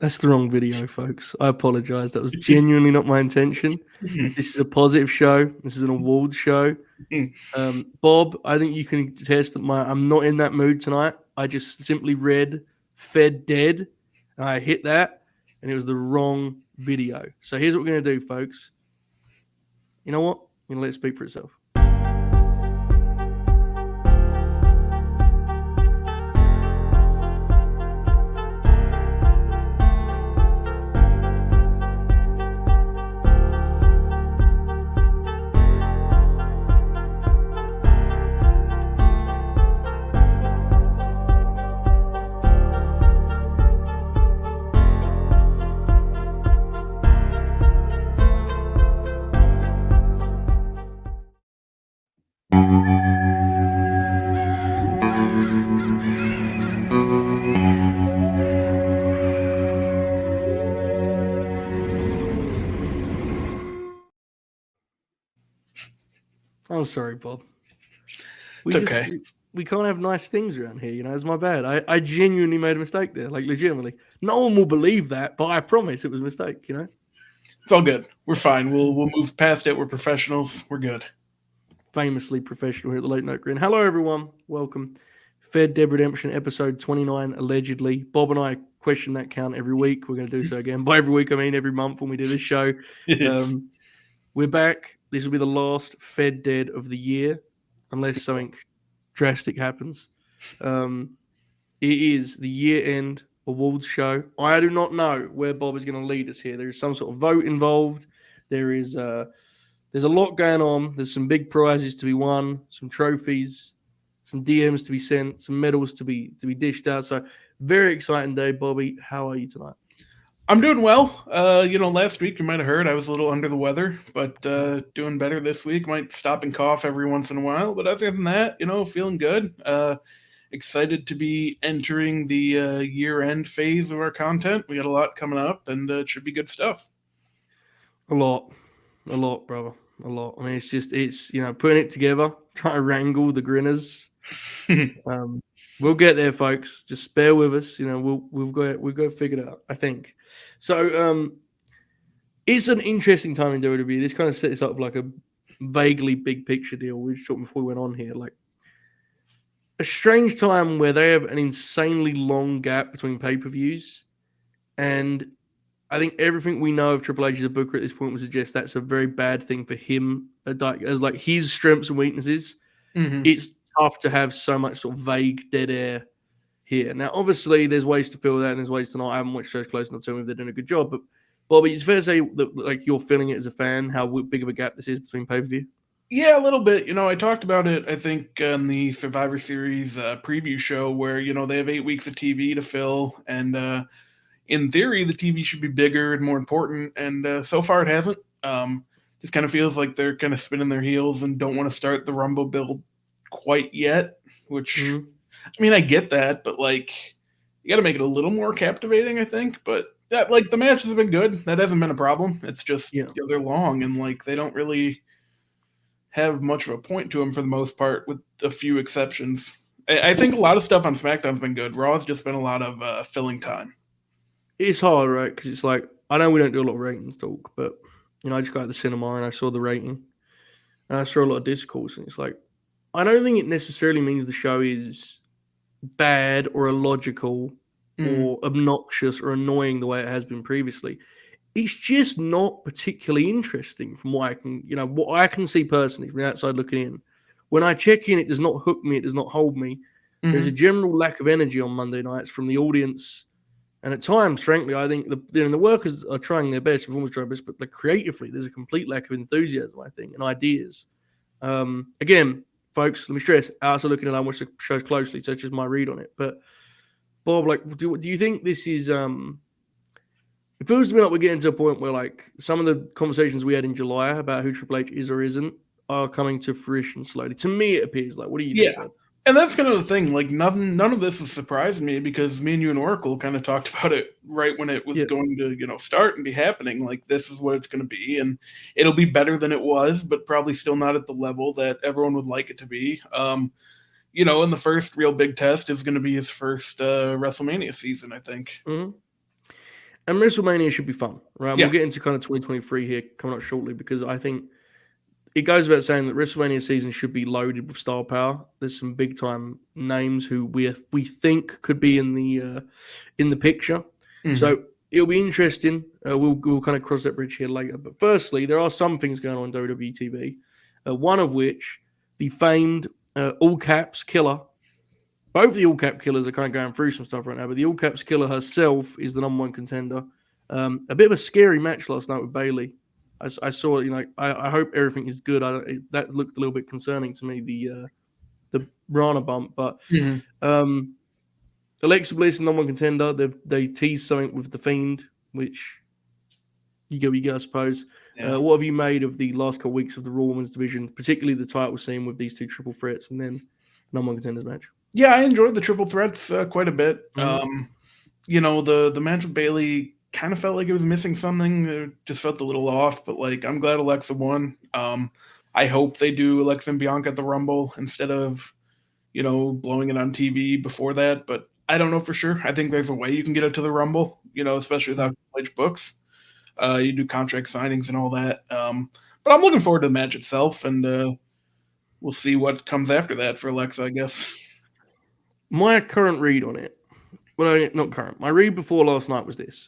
That's the wrong video, folks. I apologize. That was genuinely not my intention. This is a positive show. This is an awards show. Bob, I think you can attest that I'm not in that mood tonight. I just simply read Fed Dead, and I hit that, and it was the wrong video. So here's what we're going to do, folks. You know what? I'm going to let it speak for itself. I'm sorry, Bob. We can't have nice things around here, you know. It's my bad. I genuinely made a mistake there, like legitimately. No one will believe that, but I promise it was a mistake, you know. It's all good. We're fine. We'll move past it. We're professionals. We're good. Famously professional here at the Late Night Grin. Hello, everyone. Welcome. Fed Dead Redemption episode 29, allegedly. Bob and I question that count every week. We're going to do so again. By every week, I mean every month when we do this show. We're back. This will be the last Fed Dead of the year, unless something drastic happens. It is the year-end awards show. I do not know where Bob is going to lead us here. There is some sort of vote involved. There's a lot going on. There's some big prizes to be won, some trophies, some DMs to be sent, some medals to be dished out. So very exciting day, Bobby. How are you tonight? I'm doing well. Last week you might have heard I was a little under the weather, but doing better this week. Might stop and cough every once in a while, but other than that, feeling good. Excited to be entering the year-end phase of our content. We got a lot coming up, and it should be good stuff. A lot, brother. A lot. I mean, it's putting it together, trying to wrangle the grinners. We'll get there, folks. Just bear with us. We've got figured out, I think. So it's an interesting time in WWE. This kind of sets up like a vaguely big picture deal. We were talking before we went on here, like a strange time where they have an insanely long gap between pay-per-views, and I think everything we know of Triple H as a booker at this point would suggest that's a very bad thing for him, as like his strengths and weaknesses. Mm-hmm. It's tough to have so much sort of vague dead air here. Now, obviously, there's ways to fill that, and there's ways to not. I haven't watched shows close enough to tell me if they're doing a good job. But Bobby, it's fair to say that like you're feeling it as a fan, how big of a gap this is between pay-per-view. Yeah, a little bit. I talked about it, I think, on the Survivor Series preview show where, they have 8 weeks of TV to fill. And in theory, the TV should be bigger and more important. And so far it hasn't. Just kind of feels like they're kind of spinning their heels and don't want to start the Rumble build quite yet, which, I mean, I get that, but like, you got to make it a little more captivating, I think. But that, like, the matches have been good. That hasn't been a problem. It's just, they're long and like, they don't really have much of a point to them for the most part, with a few exceptions. I think a lot of stuff on SmackDown's been good. Raw's just been a lot of filling time. It's hard, right? Because it's like, I know we don't do a lot of ratings talk, but, I just got to the cinema and I saw the rating. And I saw a lot of discourse, and it's like, I don't think it necessarily means the show is bad or illogical or obnoxious or annoying the way it has been previously. It's just not particularly interesting from what I can see personally from the outside looking in. When I check in, it does not hook me. It does not hold me. There's a general lack of energy on Monday nights from the audience. And at times, frankly, I think the workers are trying their best. We've always tried their best, but like creatively, there's a complete lack of enthusiasm, I think, and ideas. Again, folks, let me stress, I also looking at I watch the shows closely, so it's just my read on it. But Bob, like, do you think this is it feels to me like we're getting to a point where like some of the conversations we had in July about who Triple H is or isn't are coming to fruition slowly. To me, it appears like. What do you think, Bob? And that's kind of the thing. Like, none of this has surprised me, because me and you and Oracle kind of talked about it right when it was going to, start and be happening. Like, this is what it's going to be, and it'll be better than it was, but probably still not at the level that everyone would like it to be. And the first real big test is going to be his first WrestleMania season, I think. Mm-hmm. And WrestleMania should be fun, right? And Yeah. we'll get into kind of 2023 here coming up shortly because I think it goes without saying that WrestleMania season should be loaded with star power. There's some big time names who we think could be in the picture. Mhm. So it'll be interesting. We'll kind of cross that bridge here later. But firstly, there are some things going on in WWE TV. One of which the famed all caps killer. Both the all cap killers are kind of going through some stuff right now, but the all caps killer herself is the number one contender. A bit of a scary match last night with Bailey. I saw it. I hope everything is good. That looked a little bit concerning to me. The Rana bump, but Mhm. Alexa Bliss is number one contender. They teased something with the Fiend, which you go, I suppose. Yeah. What have you made of the last couple of weeks of the Raw Women's division, particularly the title scene with these two triple threats and then number one contenders match? Yeah, I enjoyed the triple threats quite a bit. Mhm. The match with Bailey kind of felt like it was missing something. It just felt a little off, but like I'm glad Alexa won. I hope they do Alexa and Bianca at the Rumble instead of blowing it on TV before that. But I don't know for sure. I think there's a way you can get it to the Rumble. Especially without Triple H books. You do contract signings and all that. But I'm looking forward to the match itself, and we'll see what comes after that for Alexa, I guess. My current read on it, well, not current. My read before last night was this: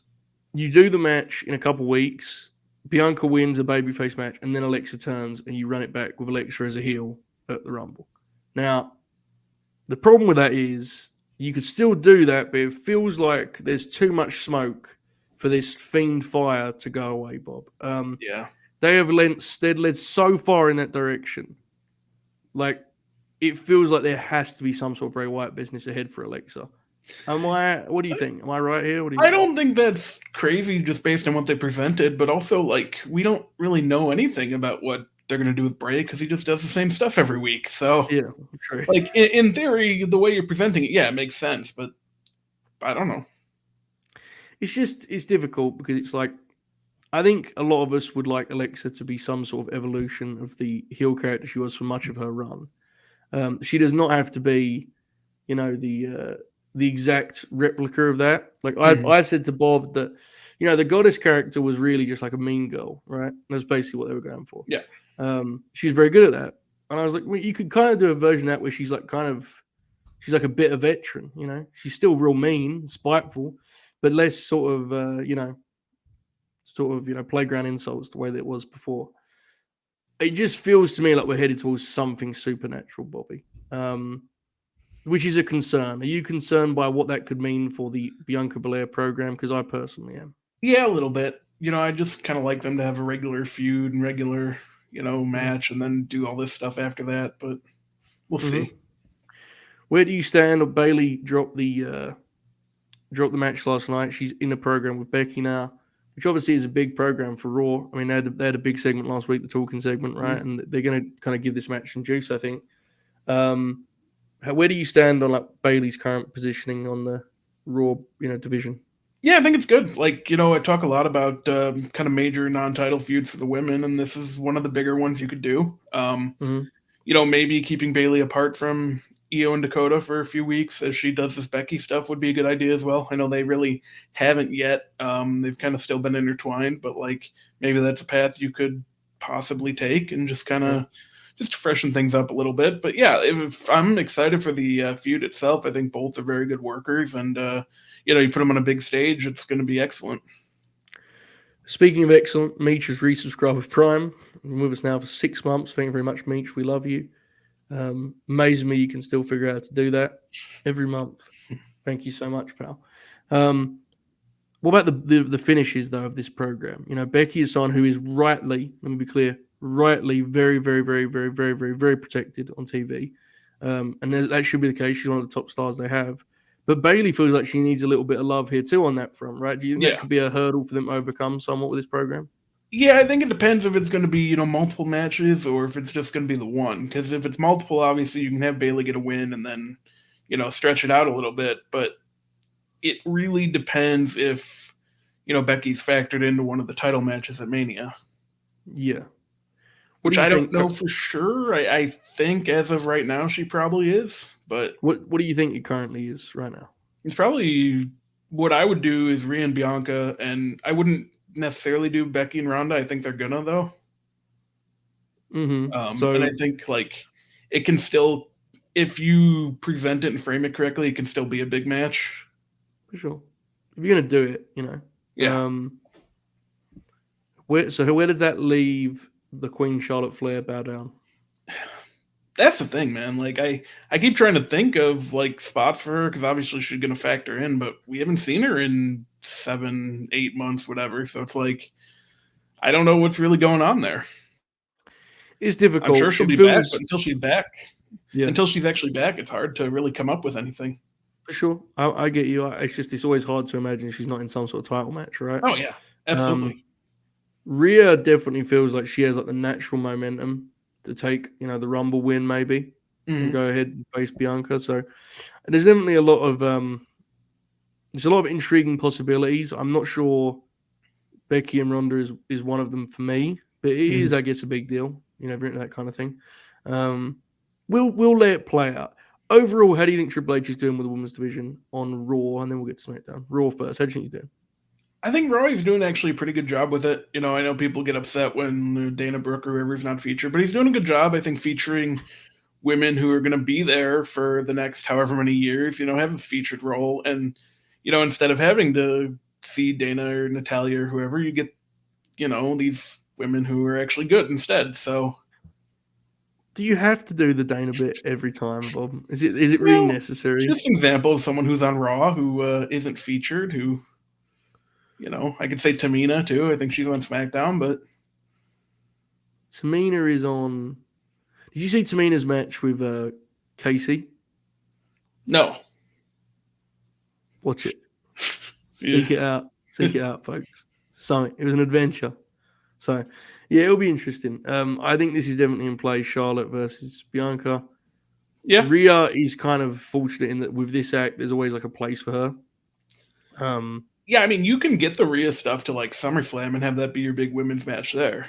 you do the match in a couple weeks. Bianca wins a babyface match, and then Alexa turns, and you run it back with Alexa as a heel at the Rumble. Now, the problem with that is you could still do that, but it feels like there's too much smoke for this Fiend fire to go away, Bob. Yeah. They have led so far in that direction. Like, it feels like there has to be some sort of Bray Wyatt business ahead for Alexa. What do you think? Am I right here? What do you I think? don't think that's crazy just based on what they presented, but also like we don't really know anything about what they're going to do with Bray because he just does the same stuff every week. So, Yeah, true. like in theory, the way you're presenting it, yeah, it makes sense, but I don't know. It's difficult because it's like I think a lot of us would like Alexa to be some sort of evolution of the heel character she was for much of her run. She does not have to be, the exact replica of that. Like Mhm. I said to Bob that, the goddess character was really just like a mean girl, right? That's basically what they were going for. Yeah. She's very good at that, and I was like, well, you could kind of do a version of that where she's like she's like a bit of veteran, She's still real mean, spiteful, but less playground insults the way that it was before. It just feels to me like we're headed towards something supernatural, Bobby, which is a concern. Are you concerned by what that could mean for the Bianca Belair program? Because I personally am. Yeah, a little bit. I just kind of like them to have a regular feud and regular, match and then do all this stuff after that, but we'll Mm-hmm. see. Where do you stand? Bailey dropped the match last night. She's in the program with Becky now, which obviously is a big program for Raw. I mean, they had a big segment last week, the talking segment, right? Mhm. And they're going to kind of give this match some juice, I think. Where do you stand on like Bailey's current positioning on the Raw, division? Yeah, I think it's good. Like, I talk a lot about kind of major non-title feuds for the women, and this is one of the bigger ones you could do. Mm-hmm. Maybe keeping Bailey apart from Io and Dakota for a few weeks as she does this Becky stuff would be a good idea as well. I know they really haven't yet. They've kind of still been intertwined, but like maybe that's a path you could possibly take and just kind of just freshen things up a little bit. But yeah, if I'm excited for the feud itself. I think both are very good workers, and you put them on a big stage, it's going to be excellent. Speaking of excellent, Meech has resubscribed with Prime. Been with us now for 6 months. Thank you very much, Meech. We love you. Amazing me you can still figure out how to do that every month. Thank you so much, pal. What about the finishes though of this program? Becky is someone who is rightly, let me be clear, rightly very, very, very, very, very, very, very protected on TV, and that should be the case. She's one of the top stars they have. But Bailey feels like she needs a little bit of love here too on that front, right? Do you think that Yeah. could be a hurdle for them to overcome somewhat with this program? Yeah, I think it depends if it's going to be, multiple matches or if it's just going to be the one. Because if it's multiple, obviously you can have Bailey get a win and then, stretch it out a little bit. But it really depends if, Becky's factored into one of the title matches at Mania, Yeah. What which do you I don't think? know for sure. I think as of right now she probably is, but What do you think it currently is right now? it's probably what I would do is Rhea and Bianca, and I wouldn't necessarily do Becky and Ronda. I think they're gonna though. And I So think like it can still, if you present it and frame it correctly, it can still be a big match. for sure, if you're gonna do it, Yeah, where does that leave the Queen Charlotte Flair bow down? that's the thing, man. Like I keep trying to think of like spots for her because obviously she's gonna factor in, but we haven't seen her in 7, 8 months, whatever. So it's like I don't know what's really going on there. It's I'm sure difficult. she'll It be back, feels but yeah, until she's actually back, it's hard to really come up with anything. for sure. I get you. It's always hard to imagine she's not in some sort of title match, right? Oh yeah, Um, absolutely. Rhea definitely feels like she has like the natural momentum to take, the Rumble win maybe and Mhm. go ahead and face Bianca. So there's definitely a lot of there's a lot of intriguing possibilities. I'm not sure Becky and Ronda is one of them for me, but it Mhm. is, I guess, a big deal. That kind of thing. Um, we'll let it play out. Overall, how do you think Triple H is doing with the women's division on Raw, and then we'll get to SmackDown. Raw first. How do you think he's doing? I think Roy's doing actually a pretty good job with it. I know people get upset when Dana Brooke or whoever's not featured, but he's doing a good job. I think featuring women who are going to be there for the next however many years, have a featured role. And, instead of having to see Dana or Natalia or whoever, you get, these women who are actually good instead. So, Do you have to do the Dana bit every time, Bob? Is it really well, necessary? just an example of someone who's on Raw who isn't featured, who, I could say Tamina too. I think she's on SmackDown, but Tamina is on. Did you see Tamina's match with Casey? no. Watch it. Yeah. Seek it out. Seek it out, folks. So it was an adventure. So yeah, it'll be interesting. I think this is definitely in play. Charlotte versus Bianca. Yeah. Rhea is kind of fortunate in that with this act, there's always like a place for her. Yeah, I mean, you can get the Rhea stuff to like SummerSlam and have that be your big women's match there.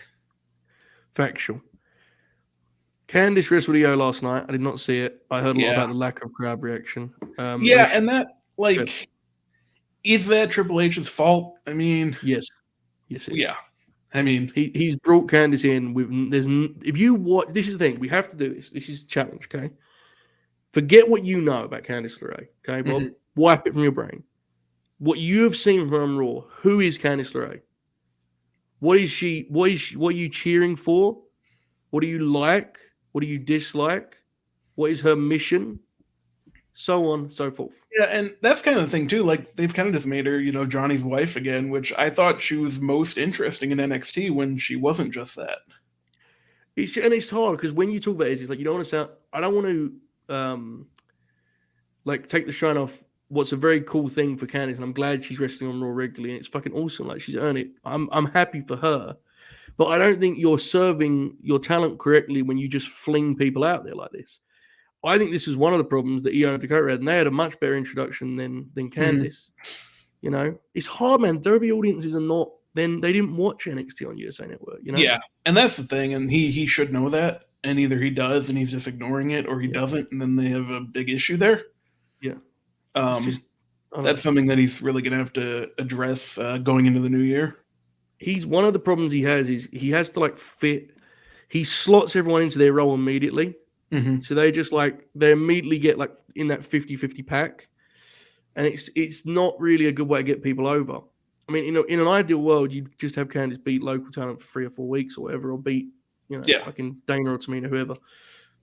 Factual. Candice wrestled EO last night. I did not see it. I heard a lot Yeah. about the lack of crowd reaction. Yeah, and that, like, is that Triple H's fault? I mean, yes, it is. yeah. I mean, He's brought Candice in with if you watch, this is the thing, we have to do this. This is a challenge, okay? Forget what you know about Candice LeRae, okay, Bob? mhm. Wipe it from your brain. What you have seen from her on Raw, who is Candice LeRae? What is she? What are you cheering for? What do you like? What do you dislike? What is her mission? So on, so forth. Yeah, and that's kind of the thing too. Like they've kind of just made her, Johnny's wife again, which I thought she was most interesting in NXT when she wasn't just that. It's hard because when you talk about it, it's like you don't want to sound. I don't want to like take the shine off what's a very cool thing for Candice, and I'm glad she's wrestling on Raw regularly, and it's fucking awesome. Like she's earned it. I'm happy for her, but I don't think you're serving your talent correctly when you just fling people out there like this. I think this is one of the problems that Io and Dakota had, and they had a much better introduction than Mhm. Candice. It's hard, man. Derby audiences are not. Then they didn't watch NXT on USA Network. Yeah, and that's the thing, and he should know that, and either he does and he's just ignoring it, or he Yeah, doesn't, and then they have a big issue there. yeah. It's Um, just I don't that's know. something that he's really going to have to address going into the new year. He's one of the problems he has is he has to like fit. He slots everyone into their role immediately. Mm-hmm. So they immediately get like in that 50-50 pack. And it's not really a good way to get people over. I mean, in an ideal world, you'd just have Candice beat local talent for 3 or 4 weeks or whatever, or beat, Yeah. fucking Dana or Tamina, whoever.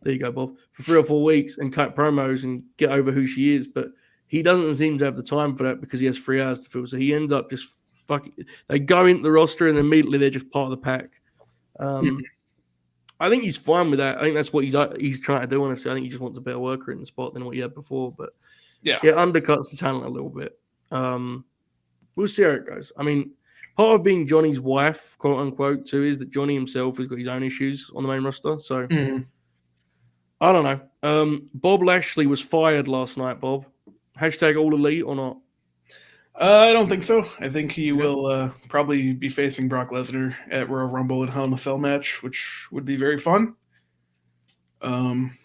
There you go, Bob. For 3 or 4 weeks and cut promos and get over who she is. But he doesn't seem to have the time for that because he has 3 hours to fill. So he ends up just fucking. They go into the roster and immediately they're just part of the pack. Mhm. I think he's fine with that. I think that's what he's trying to do. Honestly, I think he just wants a better worker in the spot than what he had before. But Yeah. it undercuts the talent a little bit. We'll see how it goes. I mean, part of being Johnny's wife, quote unquote, too, is that Johnny himself has got his own issues on the main roster. So Mhm. I don't know. Bob Lashley was fired last night, Bob. Hashtag all elite or not? I don't think so. I think he Okay. will probably be facing Brock Lesnar at Royal Rumble and Hell in a Cell match, which would be very fun. Um,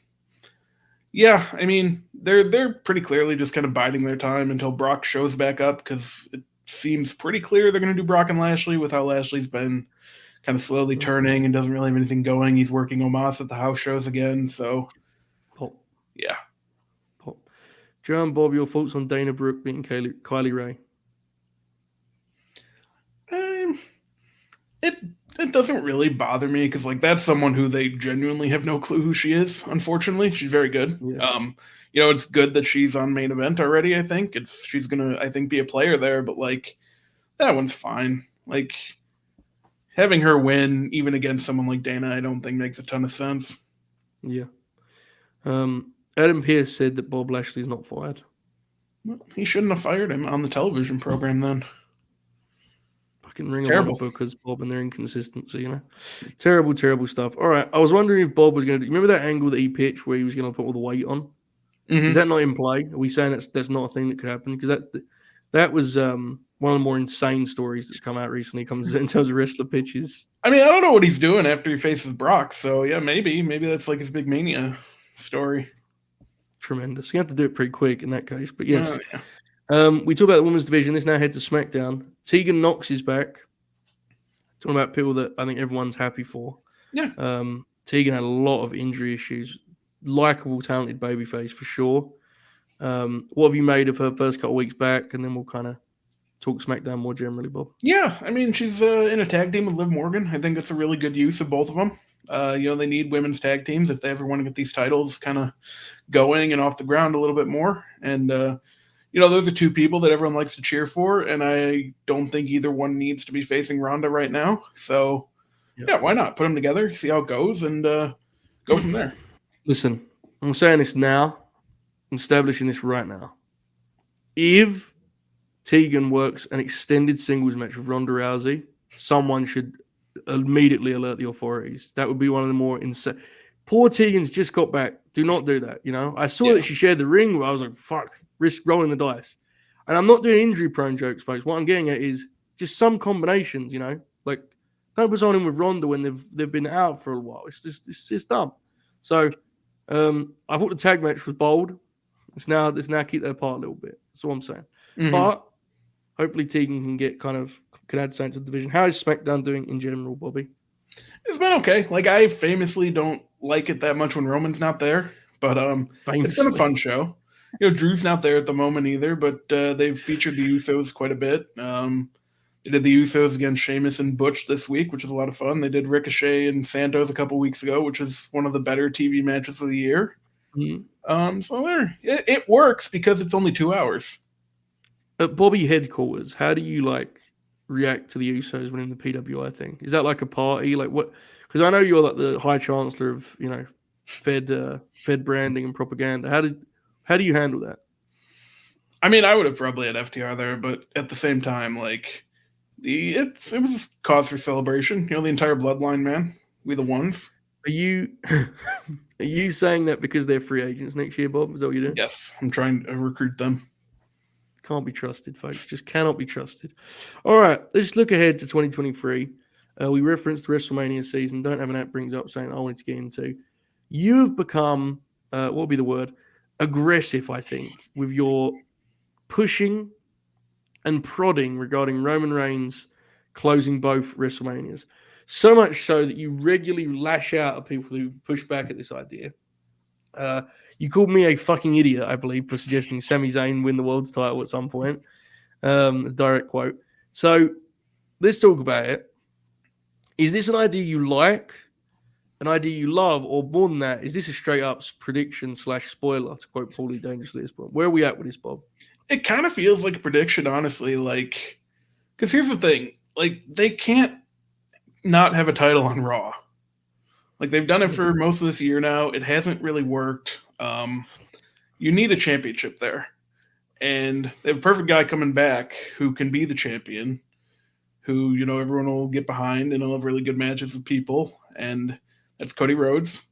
Yeah, I mean, they're pretty clearly just kind of biding their time until Brock shows back up because it seems pretty clear they're going to do Brock and Lashley with how Lashley's been kind of slowly Mm. turning and doesn't really have anything going. He's working Omos at the house shows again, so Pop, yeah. pop. Joe and Bob, your thoughts on Dana Brooke beating Kylie Ray? Um, it it doesn't really bother me because like that's someone who they genuinely have no clue who she is. Unfortunately, she's very good. Yeah. It's good that she's on main event already. I think she's gonna I think be a player there, but like that one's fine. Like having her win even against someone like Dana, I don't think makes a ton of sense. Yeah. Adam Pearce said that Bob Lashley's not fired. Well, he shouldn't have fired him on the television program then. Fucking Ring of Honor Terrible. bookers, Bob, and their inconsistency, Terrible, terrible stuff. All right. I was wondering if Bob was going to remember that angle that he pitched where he was going to put all the weight on? Mhm. Is that not in play? Are we saying that's not a thing that could happen? Because that was one of the more insane stories that's come out recently. Comes in terms of wrestler pitches. I mean, I don't know what he's doing after he faces Brock, so yeah, maybe that's like his big Mania story. Tremendous. You have to do it pretty quick in that case. But yes, Yeah. we talk about the women's division. This now heads to SmackDown. Tegan Knox is back. Talking about people that I think everyone's happy for. Yeah. Tegan had a lot of injury issues. Likeable, talented babyface for sure. What have you made of her first couple of weeks back? And then we'll kind of talk SmackDown more generally, Bob. Yeah, I mean, she's in a tag team with Liv Morgan. I think that's a really good use of both of them. They need women's tag teams if they ever want to get these titles kind of going and off the ground a little bit more. And, those are two people that everyone likes to cheer for. And I don't think either one needs to be facing Ronda right now. So, yeah, why not? Put them together, see how it goes, and go from there. Listen, I'm saying this now. I'm establishing this right now. If Tegan works an extended singles match with Ronda Rousey, someone should immediately alert the authorities. That would be one of the more insane. Poor Tegan's just got back. Do not do that. I saw that she shared the ring. I was like, fuck, risk rolling the dice. And I'm not doing injury-prone jokes, folks. What I'm getting at is just some combinations. Like don't put someone in with Ronda when they've been out for a while. It's just dumb. So I thought the tag match was bold. Let's now keep that apart a little bit. That's what I'm saying. Mm-hmm. But hopefully Tegan can add something to the division. How is SmackDown doing in general, Bobby? It's been okay. Like I famously don't like it that much when Roman's not there, but it's been a fun show. Drew's not there at the moment either, but they've featured the Usos quite a bit. They did the Usos against Sheamus and Butch this week, which is a lot of fun. They did Ricochet and Santos a couple weeks ago, which is one of the better TV matches of the year. Mm-hmm. So it works because it's only 2 hours. At Bobby headquarters, how do you react to the Usos winning the PWI thing? Is that like a party? Like what? Because I know you're like the High Chancellor of Fed branding and propaganda. How do you handle that? I mean, I would have probably had FTR there, but at the same time, like it was cause for celebration. The entire bloodline, man. We the ones. Are you saying that because they're free agents next year, Bob? Is that what you're doing? Yes, I'm trying to recruit them. Can't be trusted, folks. Just cannot be trusted. All right, let's look ahead to 2023. We referenced the WrestleMania season. Don't have an app brings up saying I wanted to get into. You've become, what would be the word? Aggressive, I think, with your pushing and prodding regarding Roman Reigns closing both WrestleManias. So much so that you regularly lash out at people who push back at this idea. You called me a fucking idiot, I believe, for suggesting Sami Zayn win the world's title at some point. Direct quote. So let's talk about it. Is this an idea you like, an idea you love, or more than that, is this a straight up prediction / spoiler, to quote Paulie dangerously at this point? Where are we at with this, Bob? It kind of feels like a prediction, honestly. Like, because here's the thing. Like, they can't not have a title on Raw. Like, they've done it for most of this year now. It hasn't really worked. You need a championship there. And they have a perfect guy coming back who can be the champion, who, everyone will get behind and he'll have really good matches with people. And that's Cody Rhodes.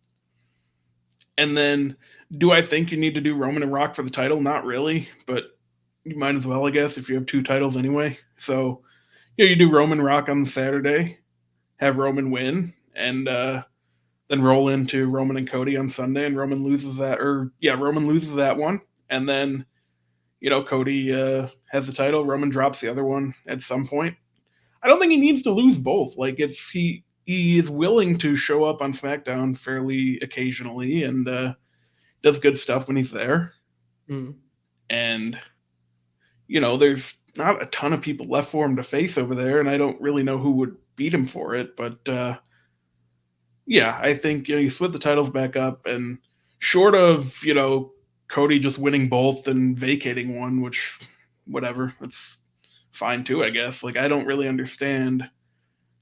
And then, do I think you need to do Roman and Rock for the title? Not really, but you might as well, I guess, if you have 2 titles anyway. So, you do Roman Rock on Saturday, have Roman win, and then then roll into Roman and Cody on Sunday, and Roman loses that, Roman loses that one, and then Cody has the title. Roman drops the other one at some point. I don't think he needs to lose both. Like he is willing to show up on SmackDown fairly occasionally and does good stuff when he's there. Mm. And there's not a ton of people left for him to face over there, and I don't really know who would beat him for it. But I think you split the titles back up, and short of Cody just winning both and vacating one, which whatever, that's fine too, I guess. Like, I don't really understand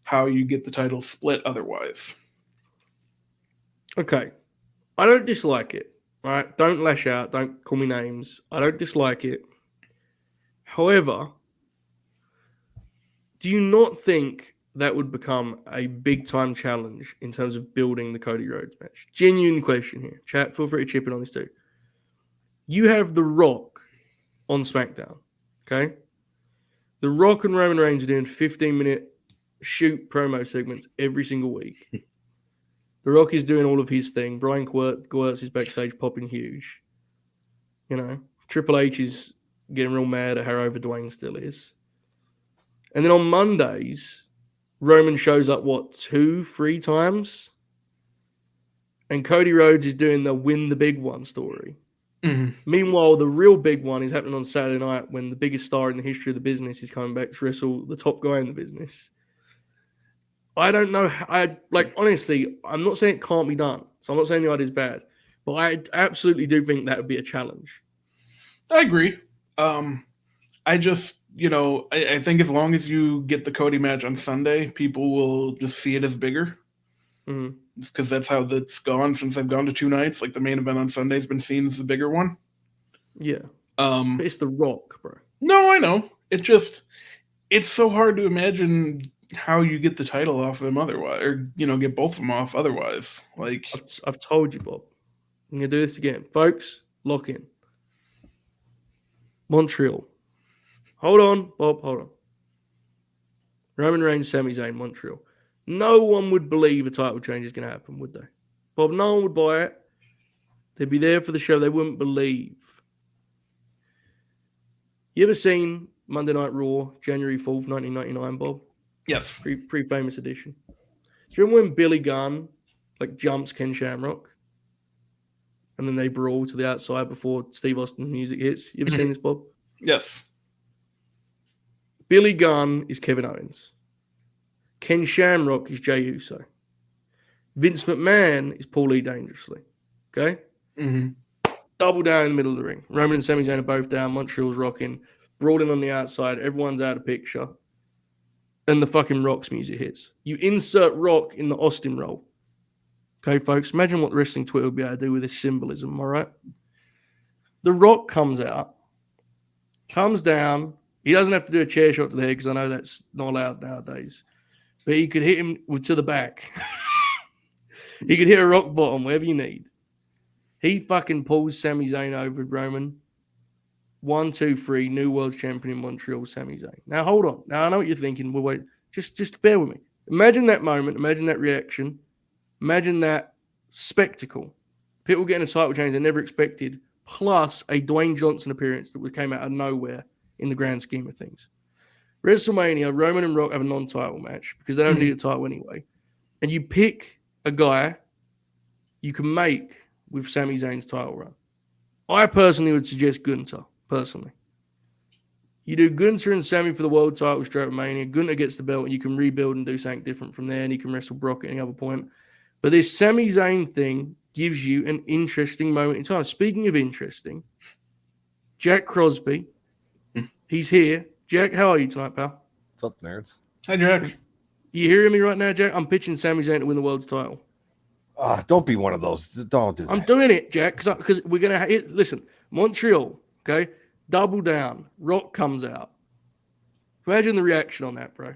how you get the title split otherwise. Okay. I don't dislike it. All right. Don't lash out. Don't call me names. I don't dislike it. However, do you not think that would become a big time challenge in terms of building the Cody Rhodes match? Genuine question here. Chat, feel free to chip in on this too. You have The Rock on SmackDown. Okay. The Rock and Roman Reigns are doing 15-minute shoot promo segments every single week. The Rock is doing all of his thing. Brian Gewirtz is backstage popping huge. Triple H is getting real mad at how over Dwayne still is. And then on Mondays, Roman shows up, 2-3 times? And Cody Rhodes is doing the win the big one story. Mm-hmm. Meanwhile, the real big one is happening on Saturday night when the biggest star in the history of the business is coming back to wrestle the top guy in the business. I don't know. Honestly, I'm not saying it can't be done. So I'm not saying the idea is bad. But I absolutely do think that would be a challenge. I agree. I just, I think as long as you get the Cody match on Sunday, people will just see it as bigger. Mm-hmm. Because that's how that's gone since I've gone to 2 nights. Like, the main event on Sunday has been seen as the bigger one. Yeah. But it's The Rock, bro. No, I know. It's so hard to imagine how you get the title off of him otherwise, or get both of them off otherwise. Like, I've told you, Bob. I'm gonna do this again, folks. Lock in. Montreal. Hold on, Bob. Hold on. Roman Reigns, Sami Zayn, Montreal. No one would believe a title change is going to happen, would they? Bob, no one would buy it. They'd be there for the show. They wouldn't believe. You ever seen Monday Night Raw, January 4th, 1999, Bob? Yes. Pre-famous edition. Do you remember when Billy Gunn jumps Ken Shamrock? And then they brawl to the outside before Steve Austin's music hits? You ever seen this, Bob? Yes. Billy Gunn is Kevin Owens. Ken Shamrock is Jey Uso. Vince McMahon is Paul Lee Dangerously. Okay? Mm-hmm. Double down in the middle of the ring. Roman and Sami Zayn are both down. Montreal's rocking. Brawling on the outside. Everyone's out of picture. And the fucking Rock's music hits. You insert Rock in the Austin role. Okay, folks? Imagine what the wrestling Twitter would be able to do with this symbolism, all right? The Rock comes out. Comes down. He doesn't have to do a chair shot to the head because I know that's not allowed nowadays. But he could hit him to the back. He could hit a rock bottom, wherever you need. He fucking pulls Sami Zayn over Roman. 1, 2, 3, new world champion in Montreal, Sami Zayn. Now, hold on. Now, I know what you're thinking. Well, wait. Just bear with me. Imagine that moment. Imagine that reaction. Imagine that spectacle. People getting a title change they never expected, plus a Dwayne Johnson appearance that came out of nowhere in the grand scheme of things. WrestleMania, Roman and Rock have a non-title match because they don't need a title anyway. And you pick a guy you can make with Sami Zayn's title run. I personally would suggest Gunther, personally. You do Gunther and Sami for the world title straight at Mania. Gunther gets the belt and you can rebuild and do something different from there and he can wrestle Brock at any other point. But this Sami Zayn thing gives you an interesting moment in time. Speaking of interesting, Jack Crosby, he's here. Jack, how are you tonight, pal? What's up, nerds? Hi, Jack. You hearing me right now, Jack? I'm pitching Sami Zayn to win the world's title. Don't be one of those. Don't do that. I'm doing it, Jack, because we're going to listen, Montreal, okay? Double down. Rock comes out. Imagine the reaction on that, bro.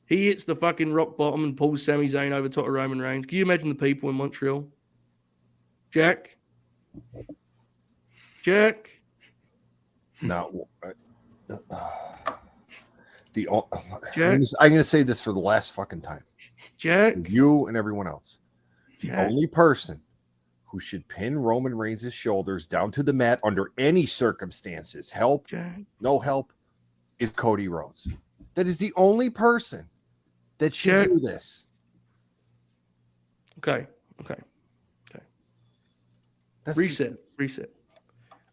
He hits the fucking rock bottom and pulls Sami Zayn over top of Roman Reigns. Can you imagine the people in Montreal? Jack? Jack? No. Jack? I'm going to say this for the last fucking time. Jack? You and everyone else. The Yeah. only person who should pin Roman Reigns' shoulders down to the mat under any circumstances, help, Jack. no help, is Cody Rhodes. That is the only person that should Jack. do this. Okay. That's Reset.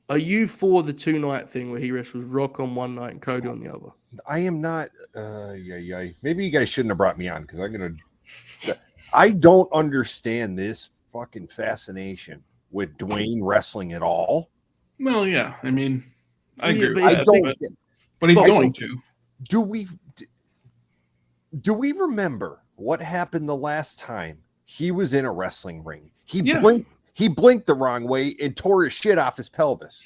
Are you for the 2-night thing where he wrestles Rock on one night and Cody on the other? I am not. Maybe you guys shouldn't have brought me on because I don't understand this fucking fascination with Dwayne wrestling at all. Well, yeah. I mean, I Yeah, agree but with that, but he's going to. Do we remember what happened the last time he was in a wrestling ring? He blinked the wrong way and tore his shit off his pelvis.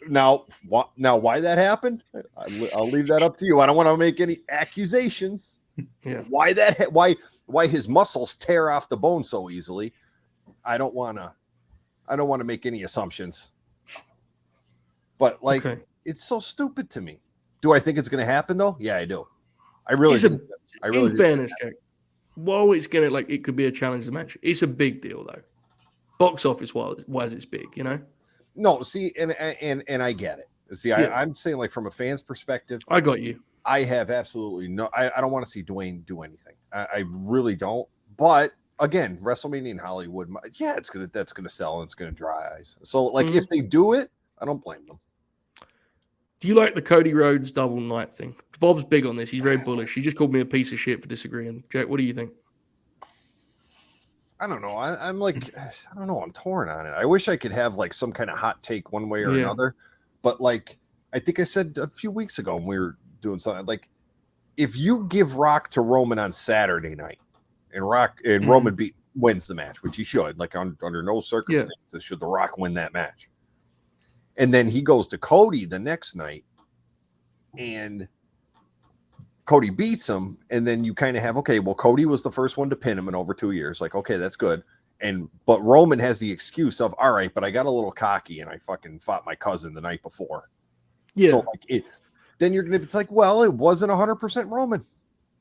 Now why that happened? I'll leave that up to you. I don't want to make any accusations. Yeah. Why his muscles tear off the bone so easily? I don't want to make any assumptions. But it's so stupid to me. Do I think it's going to happen though? Yeah, I do. I really do. In fairness, Jack, while it's gonna it could be a challenge match, it's a big deal though. Box office wise, it's big, you know. No, see, and I get it. See, yeah. I'm saying like from a fan's perspective, I got you. I have absolutely no. I don't want to see Dwayne do anything. I really don't. But again, WrestleMania in Hollywood, yeah, that's gonna sell and it's gonna dry eyes. So like, if they do it, I don't blame them. Do you like the Cody Rhodes double night thing? Bob's big on this. He's very bullish. He just called me a piece of shit for disagreeing. Jack, what do you think? I don't know. I'm like, I don't know. I'm torn on it. I wish I could have like some kind of hot take one way or another. But like, I think I said a few weeks ago when we were doing something, like, if you give Rock to Roman on Saturday night and Roman wins the match, which he should, like under no circumstances should The Rock win that match. And then he goes to Cody the next night and Cody beats him. And then you kind of have, okay, well, Cody was the first one to pin him in over 2 years. Like, okay, that's good. But Roman has the excuse of, all right, but I got a little cocky and I fucking fought my cousin the night before. Yeah. So like then you're going to, it's like, well, it wasn't 100% Roman.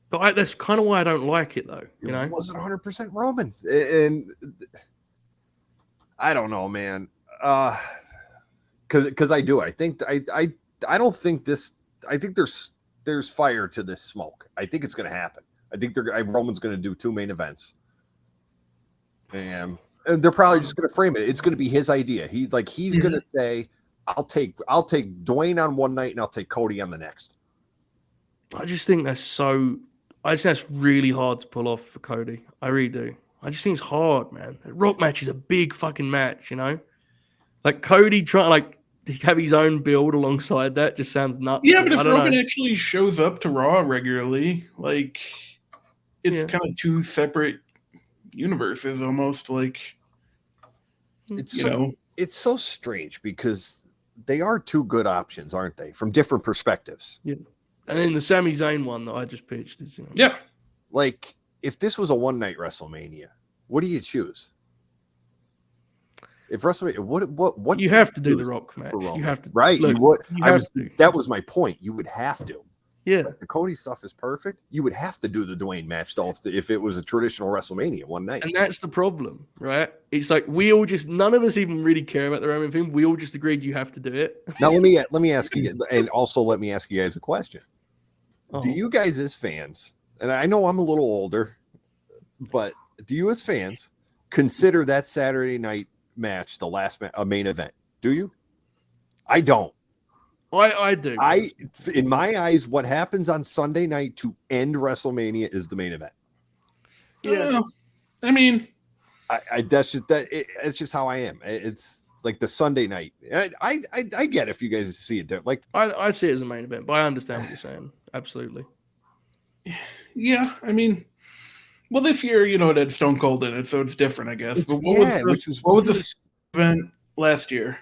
But that's kind of why I don't like it though. It wasn't 100% Roman. And I don't know, man. Because I do. I think I don't think this. I think there's fire to this smoke. I think it's going to happen. I think Roman's going to do 2 main events, and they're probably just going to frame it. It's going to be his idea. He's going to say, "I'll take Dwayne on one night, and I'll take Cody on the next." I just think that's really hard to pull off for Cody. I really do. I just think it's hard, man. The Rock match is a big fucking match, you know. Like Cody trying to have his own build alongside that just sounds nuts. Yeah, but if Roman actually shows up to Raw regularly, like it's kind of 2 separate universes almost. Like it's so strange because they are 2 good options, aren't they? From different perspectives. Yeah. And then the Sami Zayn one that I just pitched is like if this was a one-night WrestleMania, what do you choose? If WrestleMania, what you have to do the Rock match. You have to, right? Look, you would. That was my point. You would have to. Yeah, like the Cody stuff is perfect. You would have to do the Dwayne match though if it was a traditional WrestleMania one night. And that's the problem, right? It's like none of us even really care about the Roman thing. We all just agreed you have to do it. Now let me ask you, and also let me ask you guys a question. Do you guys as fans, and I know I'm a little older, but do you as fans consider that Saturday night match the last main event? Do you? I don't. I do. In my eyes, what happens on Sunday night to end WrestleMania is the main event. Yeah, I mean, that's just how I am. It's like the Sunday night. I get if you guys see it different. Like I see it as a main event, but I understand what you're saying. Absolutely. Yeah, I mean, well, this year, it had Stone Cold in it, so it's different, I guess. But what was the event last year?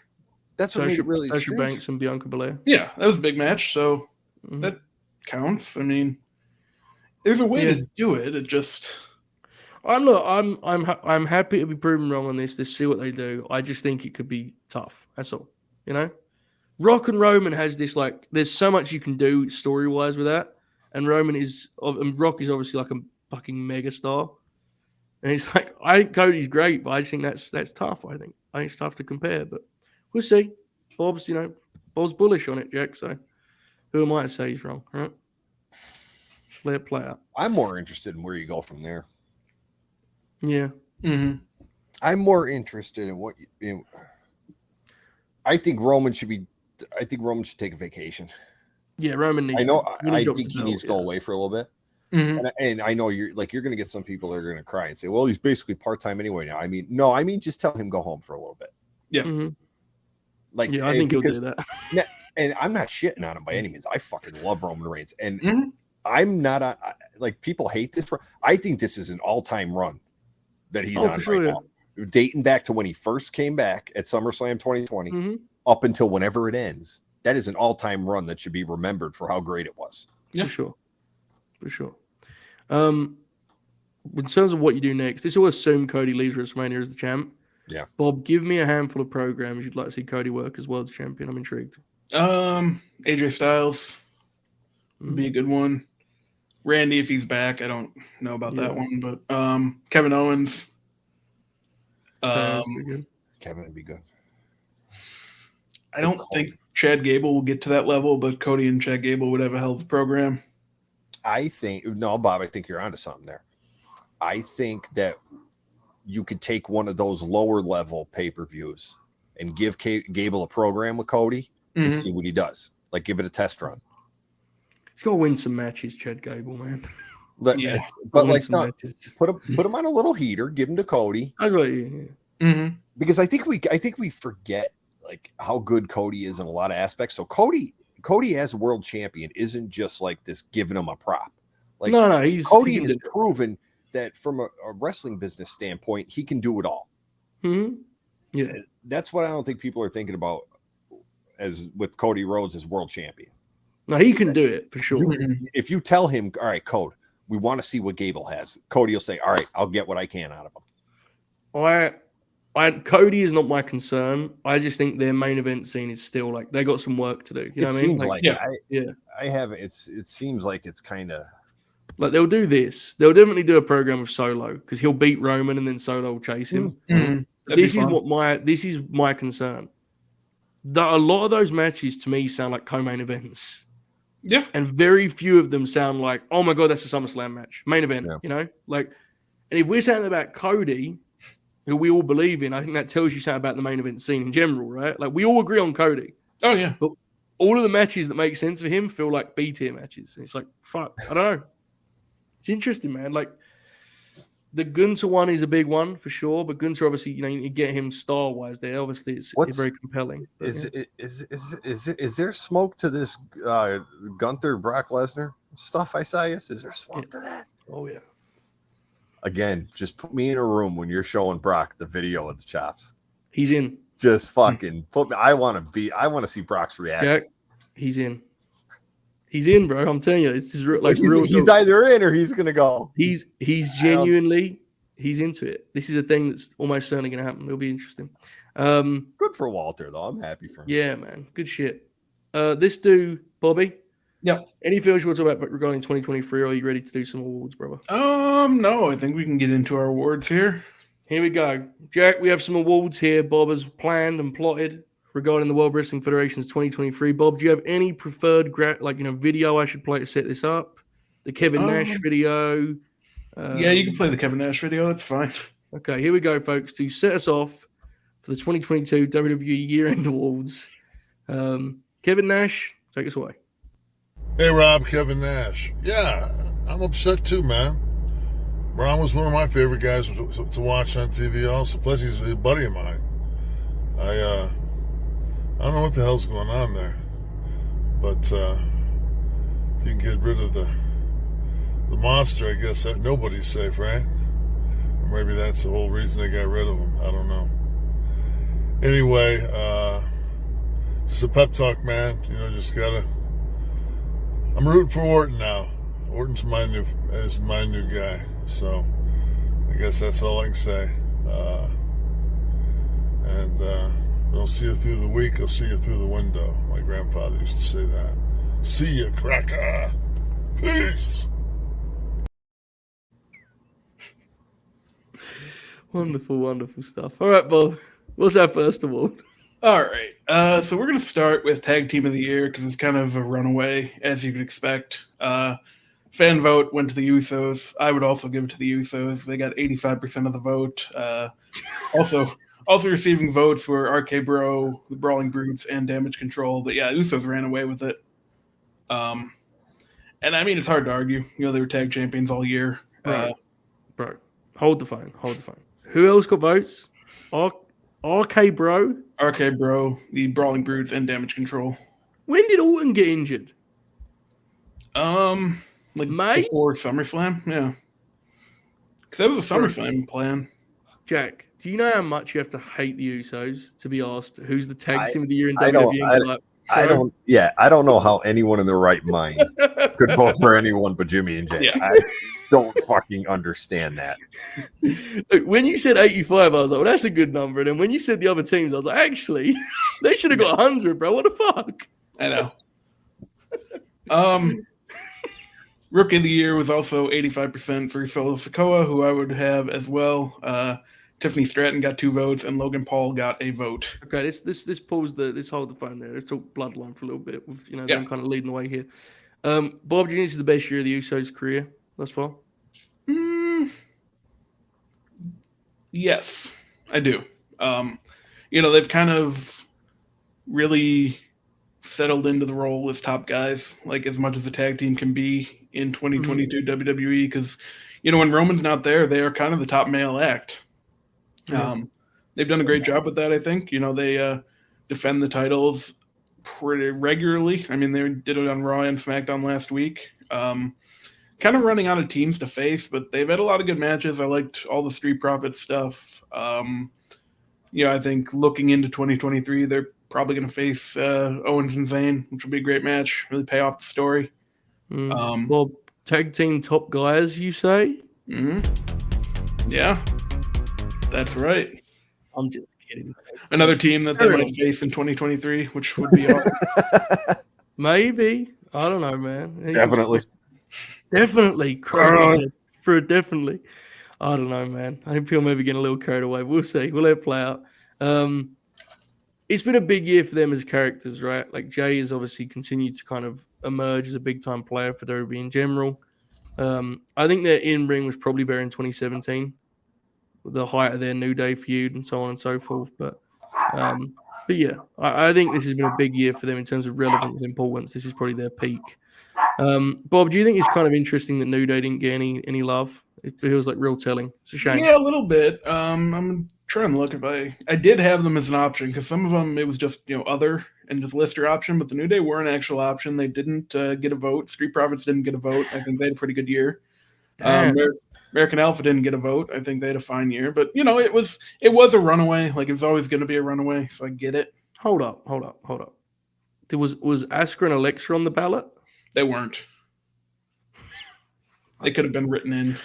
That's what made it really Sasha Banks and Bianca Belair. Yeah, that was a big match, so that counts. I mean, there's a way to do it. It just. I'm happy to be proven wrong on this. Let's see what they do. I just think it could be tough. That's all. Rock and Roman has this there's so much you can do story wise with that, and Rock is obviously like a fucking megastar. And it's like, I think Cody's great, but I just think that's tough. I think it's tough to compare, but we'll see. Bob's bullish on it, Jack. So who am I to say he's wrong, right? Let it play out. I'm more interested in where you go from there. Yeah. Mm-hmm. I'm more interested in what I think Roman should take a vacation. Yeah, Roman needs. I think he needs to go away for a little bit. Mm-hmm. And I know you're going to get some people that are going to cry and say, "Well, he's basically part-time anyway now." I mean, just tell him go home for a little bit. Yeah. Mm-hmm. I think he'll do that. And I'm not shitting on him by any means. I fucking love Roman Reigns, and I'm not like people hate this. I think this is an all-time run that he's on right now, dating back to when he first came back at SummerSlam 2020 up until whenever it ends. That is an all-time run that should be remembered for how great it was. Yeah, for sure. In terms of what you do next, this will assume Cody leaves WrestleMania as the champ. Yeah. Bob, give me a handful of programs you'd like to see Cody work as world champion. I'm intrigued. AJ Styles would be a good one. Randy, if he's back, I don't know about that one, but Kevin Owens. Kevin would be good. I don't think Chad Gable will get to that level, but Cody and Chad Gable would have a hell of a program. I think you're onto something there. I think that you could take one of those lower level pay-per-views and give Gable a program with Cody and see what he does. Like, give it a test run. He's got to win some matches, Chad Gable, man. But like, put him on a little heater, give him to Cody. Because I think we forget like how good Cody is in a lot of aspects. So Cody as world champion isn't just like this giving him a prop. Like Cody has proven that from a wrestling business standpoint, he can do it all. Mm-hmm. Yeah, that's what I don't think people are thinking about as with Cody Rhodes as world champion. No, he can do it for sure. If you tell him, all right, Code, we want to see what Gable has, Cody will say, all right, I'll get what I can out of him. Cody is not my concern. I just think their main event scene is still like they got some work to do. You know what I mean? It seems like it's kind of like they'll do this. They'll definitely do a program with Solo because he'll beat Roman and then Solo will chase him. This is my concern. A lot of those matches to me sound like co-main events. Yeah. And very few of them sound like, oh my God, that's a SummerSlam match. Main event, Like, and if we're saying about Cody, who we all believe in, I think that tells you something about the main event scene in general, right? Like, we all agree on Cody. Oh, yeah. But all of the matches that make sense for him feel like B-tier matches. It's like, fuck, I don't know. It's interesting, man. Like, the Gunther one is a big one for sure, but Gunther obviously, you get him style-wise there. Obviously, it's very compelling. But, is there smoke to this Gunther Brock Lesnar stuff, Isaias? Is there smoke to that? Oh yeah. Again, just put me in a room when you're showing Brock the video of the chops. He's in. Just fucking put me. I want to see Brock's reaction. Jack, he's in. He's in, bro. I'm telling you, it's like he's either in or he's gonna go. He's genuinely he's into it. This is a thing that's almost certainly gonna happen. It'll be interesting. Good for Walter though. I'm happy for him. Yeah, man. Good shit. This dude, Bobby. Yep. Any feels you want to talk about regarding 2023, or are you ready to do some awards, brother? No, I think we can get into our awards here. Here we go. Jack, we have some awards here Bob has planned and plotted regarding the World Wrestling Federation's 2023. Bob, do you have any preferred video I should play to set this up? The Kevin Nash video? Yeah, you can play the Kevin Nash video. That's fine. Okay, here we go, folks. To set us off for the 2022 WWE Year-End Awards, Kevin Nash, take us away. Hey, Rob, Kevin Nash. Yeah, I'm upset too, man. Braun was one of my favorite guys to watch on TV also. Plus, he's a buddy of mine. I don't know what the hell's going on there. But if you can get rid of the monster, I guess that nobody's safe, right? Or maybe that's the whole reason they got rid of him. I don't know. Anyway, just a pep talk, man. Just gotta... I'm rooting for Orton now. Orton's my new guy. So I guess that's all I can say. I don't see you through the week, I'll see you through the window. My grandfather used to say that. See ya, cracker. Peace. Wonderful stuff. All right, Bob. What's our first award? All right. So we're going to start with Tag Team of the Year because it's kind of a runaway, as you could expect. Fan vote went to the Usos. I would also give it to the Usos. They got 85% of the vote. Also receiving votes were RK Bro, the Brawling Brutes, and Damage Control. But yeah, Usos ran away with it. And I mean, it's hard to argue. You know, they were tag champions all year. Bro, hold the phone. Who else got votes? RK Bro? RK Bro, the Brawling Brutes, and Damage Control. When did Orton get injured? Like May? before SummerSlam, yeah. Because that was a SummerSlam plan. Jack, do you know how much you have to hate the Usos to be asked who's the tag team of the year in I WWE? I don't know how anyone in their right mind could vote for anyone but Jimmy and Jay. Yeah. I don't fucking understand that. Look, when you said 85, I was like, well, that's a good number. And then when you said the other teams, I was like, actually, they should have got 100, bro. What the fuck? I know. Rookie of the Year was also 85% for Solo Sikoa, who I would have as well. Tiffany Stratton got 2 votes, and Logan Paul got a vote. Okay, let's pause let's hold the phone there. Let's talk Bloodline for a little bit with them kind of leading the way here. Bob, do you think this is the best year of the Usos' career thus far? Yes, I do. They've kind of really settled into the role as top guys, like as much as a tag team can be in 2022 WWE. Because when Roman's not there, they are kind of the top male act. They've done a great job with that, I think. They defend the titles pretty regularly. I mean, they did it on Raw and SmackDown last week. Kind of running out of teams to face, but they've had a lot of good matches. I liked all the Street Profits stuff. I think looking into 2023, they're probably going to face Owens and Zayn, which will be a great match. Really pay off the story. Well, tag team top guys, you say? Yeah, that's right. I'm just kidding. Another team that they might face in 2023, which would be awesome. Maybe. I don't know, man. Definitely. Definitely. I don't know, man. I think people maybe getting a little carried away. We'll see. We'll let it play out. It's been a big year for them as characters, right? Like Jay has obviously continued to kind of emerge as a big-time player for WWE in general. I think their in-ring was probably better in 2017, with the height of their New Day feud and so on and so forth. But yeah, I think this has been a big year for them in terms of relevance and importance. This is probably their peak. Bob, do you think it's kind of interesting that New Day didn't get any love? It feels like real telling. It's a shame. Yeah, a little bit. I'm trying to look if I did have them as an option, because some of them it was just other and just list your option, but the New Day were an actual option. They didn't get a vote. Street Profits didn't get a vote. I think they had a pretty good year. American Alpha didn't get a vote. I think they had a fine year, but it was a runaway. Like, it was always going to be a runaway, so I get it. Hold up. There was Asuka and Alexa on the ballot? They weren't. They could have been written in.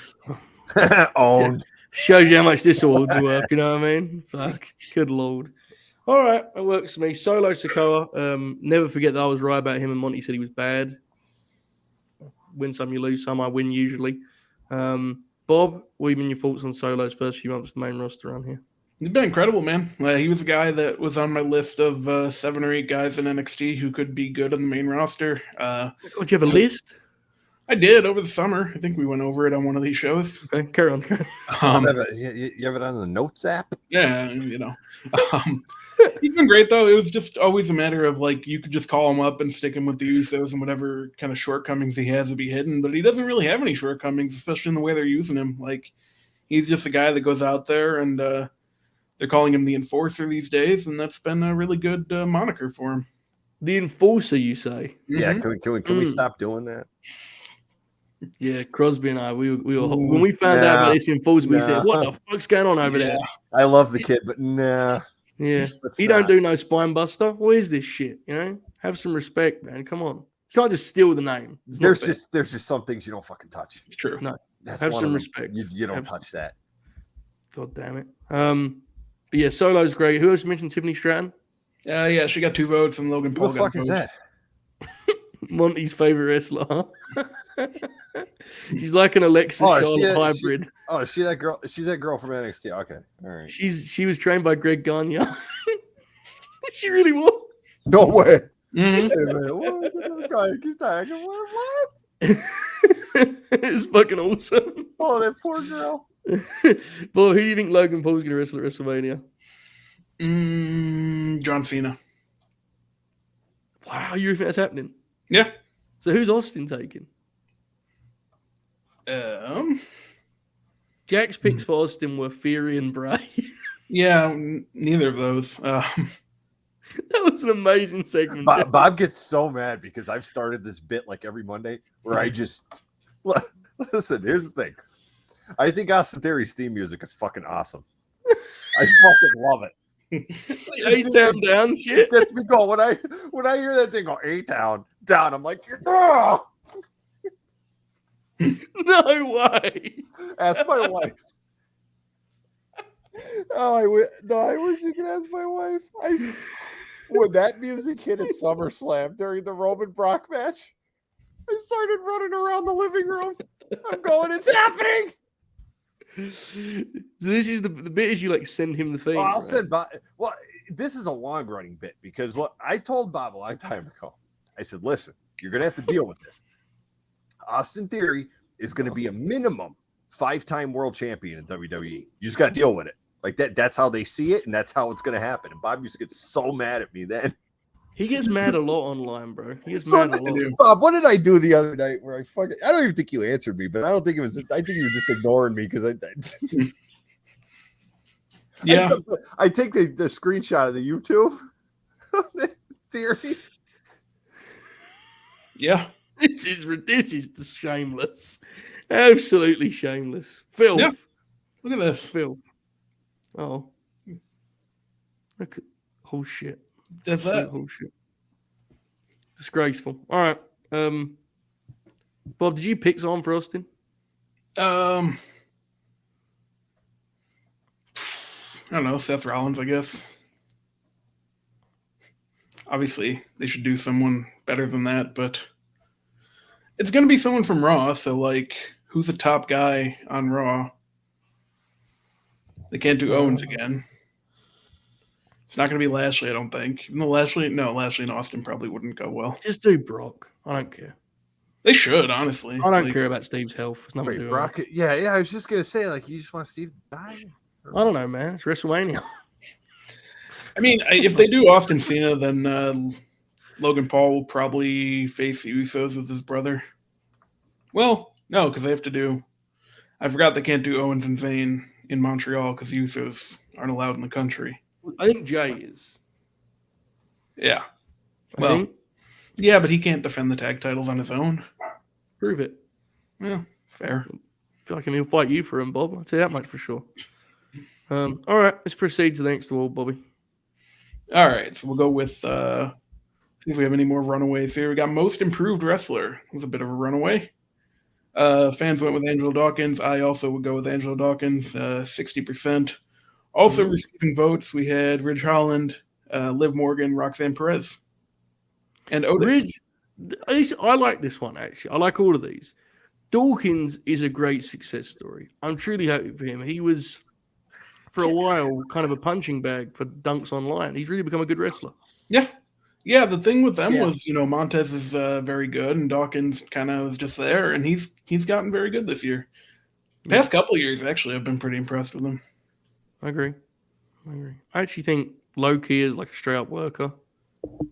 Owned. Shows you how much this award's worth, you know what I mean? Fuck, good lord. All right, that works for me. Solo Sikoa. Never forget that I was right about him, and Monty said he was bad. Win some, you lose some. I win usually. Bob, what have been your thoughts on Solo's first few months of the main roster around here? He's been incredible, man. He was a guy that was on my list of 7 or 8 guys in NXT who could be good on the main roster. Do you have a list? I did over the summer. I think we went over it on one of these shows. Okay, carry on. You have it on the notes app? Yeah, he's been great, though. It was just always a matter of, you could just call him up and stick him with the Usos, and whatever kind of shortcomings he has will be hidden. But he doesn't really have any shortcomings, especially in the way they're using him. He's just a guy that goes out there, and they're calling him the Enforcer these days, and that's been a really good moniker for him. The Enforcer, you say? Yeah, can we stop doing that? Yeah, Crosby and I, we were when we found out about this Enforcer, we said, what the fuck's going on over there? I love the kid, but nah. Yeah, he don't do no spine buster. What is this shit? Have some respect, man. Come on, you can't just steal the name. There's just some things you don't fucking touch. It's true. No, that's have some respect. You don't touch that. God damn it. But yeah, Solo's great. Who else mentioned Tiffany Stratton? Yeah, she got 2 votes, and Logan Paul got a vote. Who the fuck is that? Monty's favorite wrestler. Huh? She's like an Alexa Charlotte hybrid. Is she that girl? She's that girl from NXT. Okay, all right. She was trained by Greg Gagne. She really was. No way. Mm-hmm. Wait a minute. What? Keep talking. What? It's fucking awesome. Oh, that poor girl. Boy, who do you think Logan Paul's gonna wrestle at WrestleMania? John Cena. Wow, you think that's happening? Yeah. So who's Austin taking? Jack's picks for Austin were Theory and Bray. Yeah, neither of those. That was an amazing segment. Bob gets so mad because I've started this bit like every Monday where I just listen. Here's the thing. I think Austin Theory's theme music is fucking awesome. I fucking love it. A-Town down shit. It gets me going. When I hear that thing go A-Town down, I'm like, oh! No way. Ask my wife. Oh, I wish you could ask my wife. When that music hit at SummerSlam during the Roman Brock match, I started running around the living room. I'm going, it's happening. So this is the bit is you like send him the thing. Well, I'll right? send Bob. Well, this is a long running bit because look, I told Bob a long time ago. I said, listen, you're gonna have to deal with this. Austin Theory is gonna be a minimum 5-time world champion in WWE. You just gotta deal with it. Like that's how they see it, and that's how it's gonna happen. And Bob used to get so mad at me then. He gets mad a lot online, bro. He gets mad a lot. Bob, what did I do the other night where I don't even think you answered me, but I don't think it was. I think you were just ignoring me because Yeah. I take the screenshot of the YouTube Theory. Yeah. This is just shameless. Absolutely shameless. Filth. Yeah. Look at this. Filth. Oh. Look at whole shit. Just that. Whole shit. Disgraceful. All right. Bob, did you pick someone for Austin? I don't know, Seth Rollins, I guess. Obviously, they should do someone better than that, but it's going to be someone from Raw, so, like, who's the top guy on Raw? They can't do Owens again. It's not going to be Lashley, I don't think. Even though Lashley and Austin probably wouldn't go well. Just do Brock. I don't care. They should, honestly. I don't care about Steve's health. It's nothing to do with Brock. it. Yeah. I was just gonna say, like, you just want Steve to die. I don't know, man. It's WrestleMania. I mean, if they do Austin Cena, then Logan Paul will probably face the Usos with his brother. Well, no, because they have to do. I forgot they can't do Owens and Zayn in Montreal because the Usos aren't allowed in the country. I think Jay is. Yeah. I think. Yeah, but he can't defend the tag titles on his own. Prove it. Yeah, fair. I feel like he'll fight you for him, Bob. I'll tell you that much for sure. All right, let's proceed to the next award, Bobby. All right, so we'll go with see if we have any more runaways here. We got Most Improved Wrestler. It was a bit of a runaway. Fans went with Angelo Dawkins. I also would go with Angelo Dawkins, 60%. Also receiving votes, we had Ridge Holland, Liv Morgan, Roxanne Perez, and Otis. I like this one, actually. I like all of these. Dawkins is a great success story. I'm truly happy for him. He was, for a while, kind of a punching bag for dunks online. He's really become a good wrestler. Yeah. Yeah, the thing with them was, Montez is very good, and Dawkins kind of was just there, and he's gotten very good this year. Past couple of years, actually, I've been pretty impressed with him. I agree. I actually think Low-key is like a straight-up worker.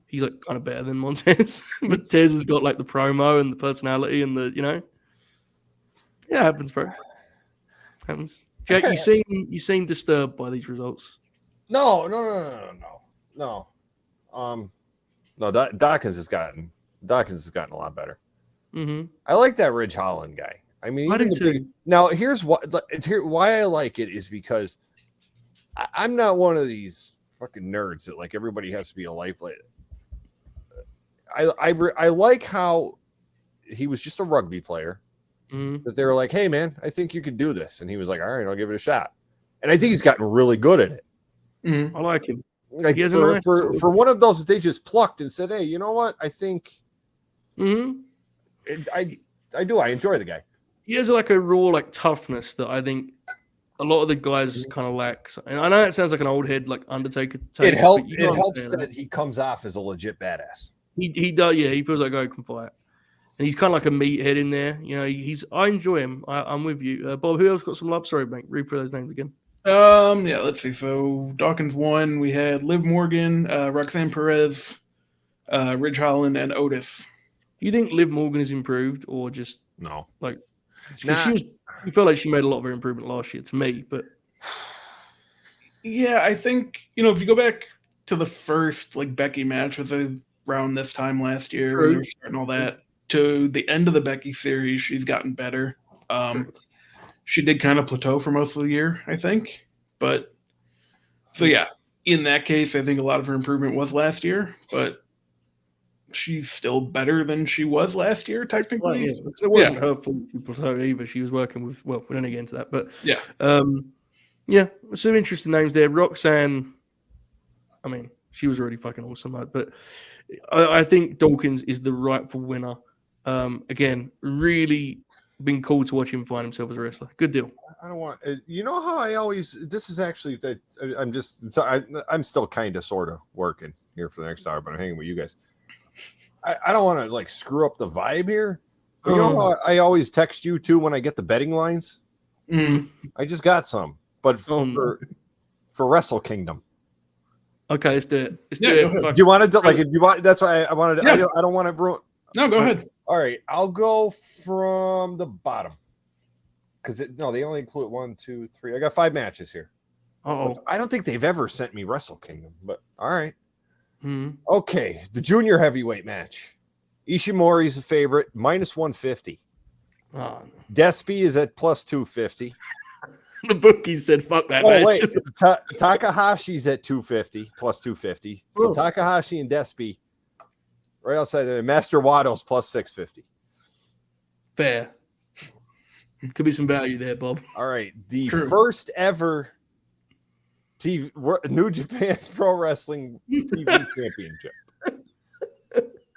He's like kind of better than Montez, but Tez has got like the promo and the personality and the it happens, bro. Happens. Jack, you seem disturbed by these results. No. Dawkins has gotten a lot better. Mm-hmm. I like that Ridge Holland guy. I mean, I do too. Now here's why I like it is because I'm not one of these fucking nerds that like everybody has to be a lifeline. I like how he was just a rugby player. Mm-hmm. That they were like, hey man, I think you could do this, and he was like, all right, I'll give it a shot. And I think he's gotten really good at it. Mm-hmm. I like him. Like for one of those that they just plucked and said, hey, you know what? I think I do. I enjoy the guy. He has like a raw like toughness that I think a lot of the guys kind of lack. And I know it sounds like an old head like Undertaker. It helps that he comes off as a legit badass. He does. Yeah, he feels like a guy who can fight. And he's kind of like a meathead in there. You know, I enjoy him. I'm with you. Bob, who else got some love? Sorry, mate. Read through those names again. Yeah, let's see. So Dawkins won. We had Liv Morgan, Roxanne Perez, Ridge Holland, and Otis. Do you think Liv Morgan has improved or just no? Like, because you felt like she made a lot of her improvement last year to me, but yeah, I think if you go back to the first like Becky match was around this time last year when they were starting all that. To the end of the Becky series, she's gotten better. She did kind of plateau for most of the year, I think. But so yeah, in that case, I think a lot of her improvement was last year, but she's still better than she was last year, technically. It wasn't her fault to plateau either. She was working with we didn't get into that, but some interesting names there. Roxanne, I mean, she was already fucking awesome, but I think Dawkins is the rightful winner. Again, really been cool to watch him find himself as a wrestler. Good deal. I don't want, how I always, this is actually that I'm still kind of sort of working here for the next hour, but I'm hanging with you guys. I don't want to like screw up the vibe here. But you know how I always text you too when I get the betting lines? I just got some, but for Wrestle Kingdom. Okay, let's do it. Do you want to like? If you want, that's why I wanted. Yeah. I don't want to ruin. No, go ahead. All right, I'll go from the bottom because they only include 1, 2, 3. I got 5 matches here. Oh, I don't think they've ever sent me Wrestle Kingdom, but all right. Okay, the junior heavyweight match. Ishimori's the favorite, minus 150. Despy is at plus 250. The bookies said, fuck that. Wait. Takahashi's at 250, plus 250. So Takahashi and Despy, right outside there. Master Wado's plus 650. Fair. Could be some value there, Bob. All right. The first ever New Japan Pro Wrestling TV Championship.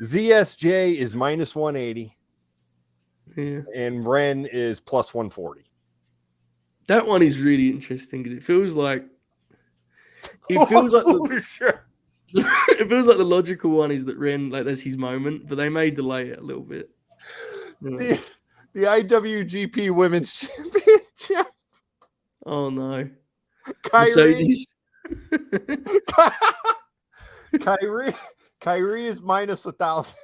ZSJ is minus 180. Yeah. And Ren is plus 140. That one is really interesting because it feels like it feels like the logical one is that Ren, like, that's his moment, but they may delay it a little bit. The IWGP Women's Championship. Oh no. Kyrie is minus 1,000.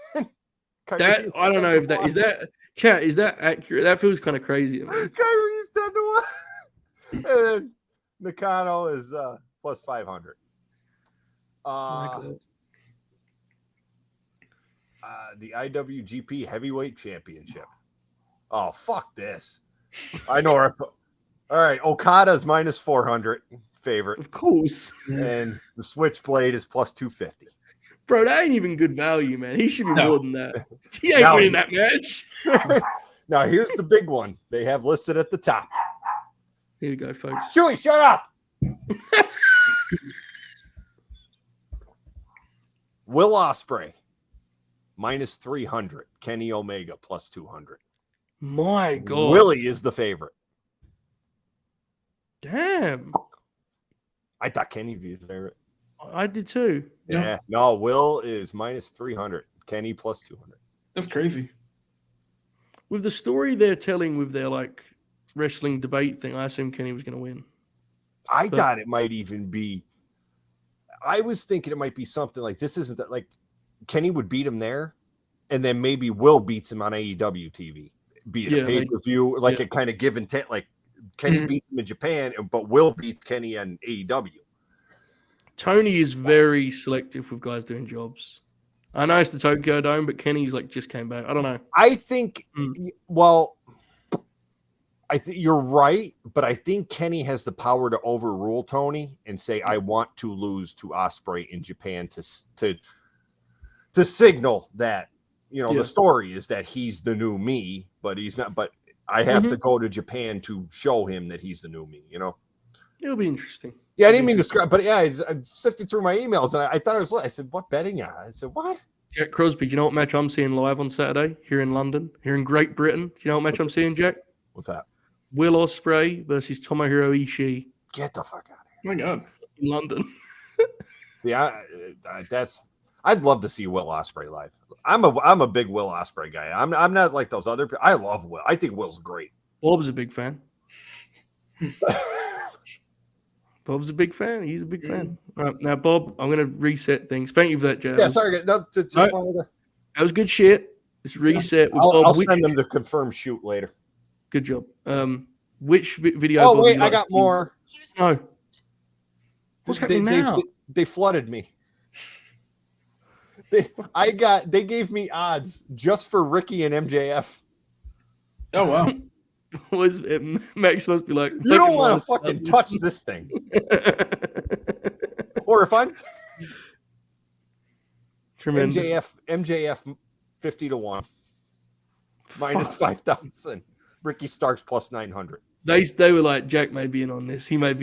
That I don't know if that is that chat. Is that accurate? That feels kind of crazy to me. Kyrie's 10-1. And then Nakano is plus 500. The IWGP Heavyweight Championship. Oh, fuck this. I know. All right, Okada's minus 400 favorite. Of course. And the Switchblade is plus 250. Bro, that ain't even good value, man. He should be more than that. He ain't winning that match. Now, here's the big one they have listed at the top. Here you go, folks. Chewy, shut up. Will Ospreay, minus 300. Kenny Omega, plus 200. My God. Willie is the favorite. Damn. I thought Kenny would be the favorite. I did too. Yeah. No, Will is minus 300. Kenny plus 200. That's crazy. With the story they're telling with their like wrestling debate thing, I assumed Kenny was going to win. I thought it might even be. I was thinking it might be something like this. Isn't that like Kenny would beat him there, and then maybe Will beats him on AEW TV, be it a pay per view, like a kind of give and take. Like Kenny beats him in Japan, but Will beats Kenny on AEW. Tony is very selective with guys doing jobs. I know it's the Tokyo Dome, but Kenny's like just came back. I don't know. I think, well, I think you're right, but I think Kenny has the power to overrule Tony and say, "I want to lose to Ospreay in Japan to signal that the story is that he's the new me, but he's not. But I have to go to Japan to show him that he's the new me. It'll be interesting. Yeah, I didn't mean to describe, but yeah, I'm sifting through my emails and I thought it was. I said, "What betting on?" I said, "What?" Jack Crosby, do you know what match I'm seeing live on Saturday here in London, here in Great Britain? Do you know what match I'm seeing, Jack? What's that? Will Ospreay versus Tomohiro Ishii. Get the fuck out of here! Oh my God, in London. See, I'd love to see Will Ospreay live. I'm a big Will Ospreay guy. I'm not like those other people. I love Will. I think Will's great. Bob's a big fan. Bob's a big fan. He's a big fan. All right, now, Bob, I'm going to reset things. Thank you for that, Jay. Yeah, sorry. No, that was good shit. Let's reset. With I'll Bob. send them to confirm shoot later. Good job. Which video? Oh, wait, I got more. No. What's happening now? They flooded me. They gave me odds just for Ricky and MJF. Oh, wow. Max must be like, you don't want to fucking touch this thing. Or if I'm tremendous. MJF 50-1 minus 5,000. Ricky Starks plus 900. They were like, Jack may be in on this. He may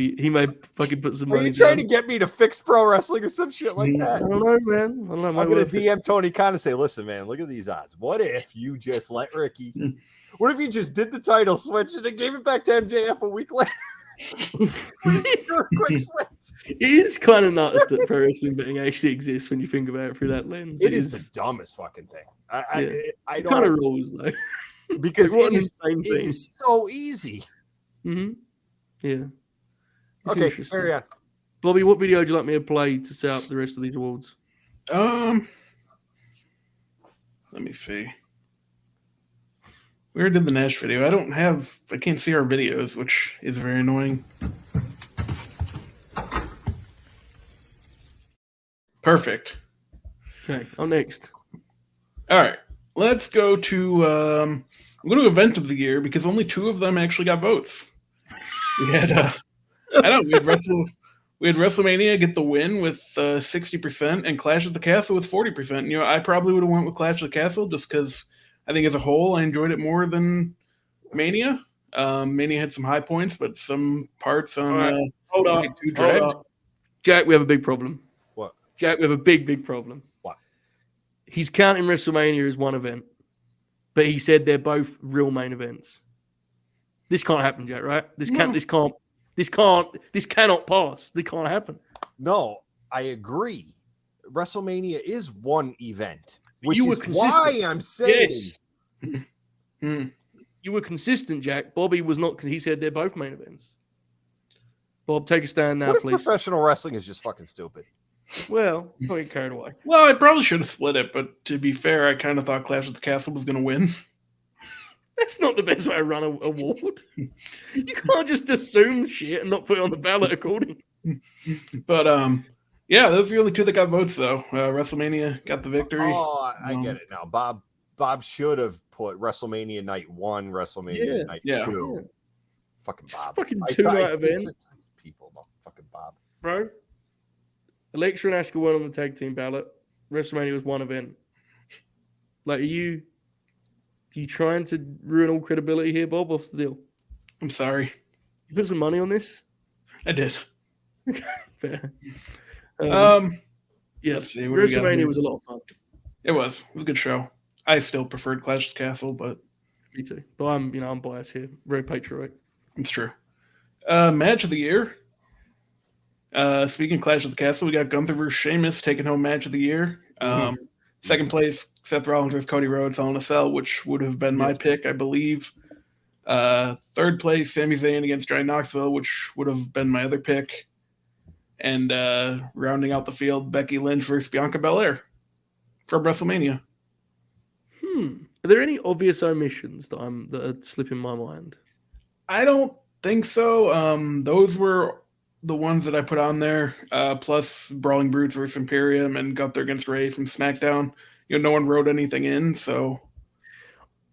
fucking put some money. Are you trying to get me to fix pro wrestling or some shit like that? I don't know, man. I don't know. I'm gonna DM Tony Khan and say, listen, man, look at these odds. What if you just let Ricky? What if you just did the title switch and then gave it back to MJF a week later? Quick switch. It is kind of nuts that pro wrestling betting actually exists when you think about it through that lens. It is the dumbest fucking thing. I don't kind of rules though, because it is so easy. Mm-hmm. Yeah. Okay, carry on. Bobby, what video would you like me to play to set up the rest of these awards? Let me see. We already did the Nash video. I can't see our videos, which is very annoying. Perfect. Okay, I'm next. All right. Let's go to I'm going to event of the year because only 2 of them actually got votes. We had we had WrestleMania get the win with 60% and Clash at the Castle with 40%. You know, I probably would have went with Clash at the Castle just because I think as a whole I enjoyed it more than Mania. Mania had some high points, but some parts on hold on. Jack, we have a big problem. What? Jack, we have a big problem. What? He's counting WrestleMania as one event, but he said they're both real main events. This can't happen, Jack, right? This cannot pass. This can't happen. No, I agree. WrestleMania is one event, which is why I'm saying. Yes. You were consistent, Jack. Bobby was not. He said they're both main events. Bob, take a stand now, please. Professional wrestling is just fucking stupid. Well, don't get carried away. Well, I probably should have split it, but to be fair, I kind of thought Clash at the Castle was going to win. That's not the best way to run an award. You can't just assume shit and not put it on the ballot accordingly. But yeah, those are the only 2 that got votes, though. WrestleMania got the victory. Oh, I get it now. Bob should have put WrestleMania Night 1, WrestleMania Night 2. Yeah. Fucking Bob. Fucking 2-night event. People about fucking Bob. Bro, Alexa and Asuka won on the tag team ballot. WrestleMania was one event. Like, are you trying to ruin all credibility here, Bob? What's the deal? I'm sorry. You put some money on this? I did. Fair. Yes, WrestleMania was a lot of fun. It was a good show. I still preferred Clash of the Castle, but me too. But I'm biased here. Very patriotic. It's true. Match of the year. Speaking of Clash of the Castle, we got Gunther versus Sheamus taking home Match of the Year. Second place, Seth Rollins versus Cody Rhodes, Hell in a Cell, which would have been my pick, I believe. Third place, Sami Zayn against Johnny Knoxville, which would have been my other pick. And rounding out the field, Becky Lynch versus Bianca Belair from WrestleMania. Are there any obvious omissions that are slipping my mind? I don't think so. Those were the ones that I put on there, plus Brawling Brutes versus Imperium and Gunther against Ray from SmackDown. You know, no one wrote anything in, so.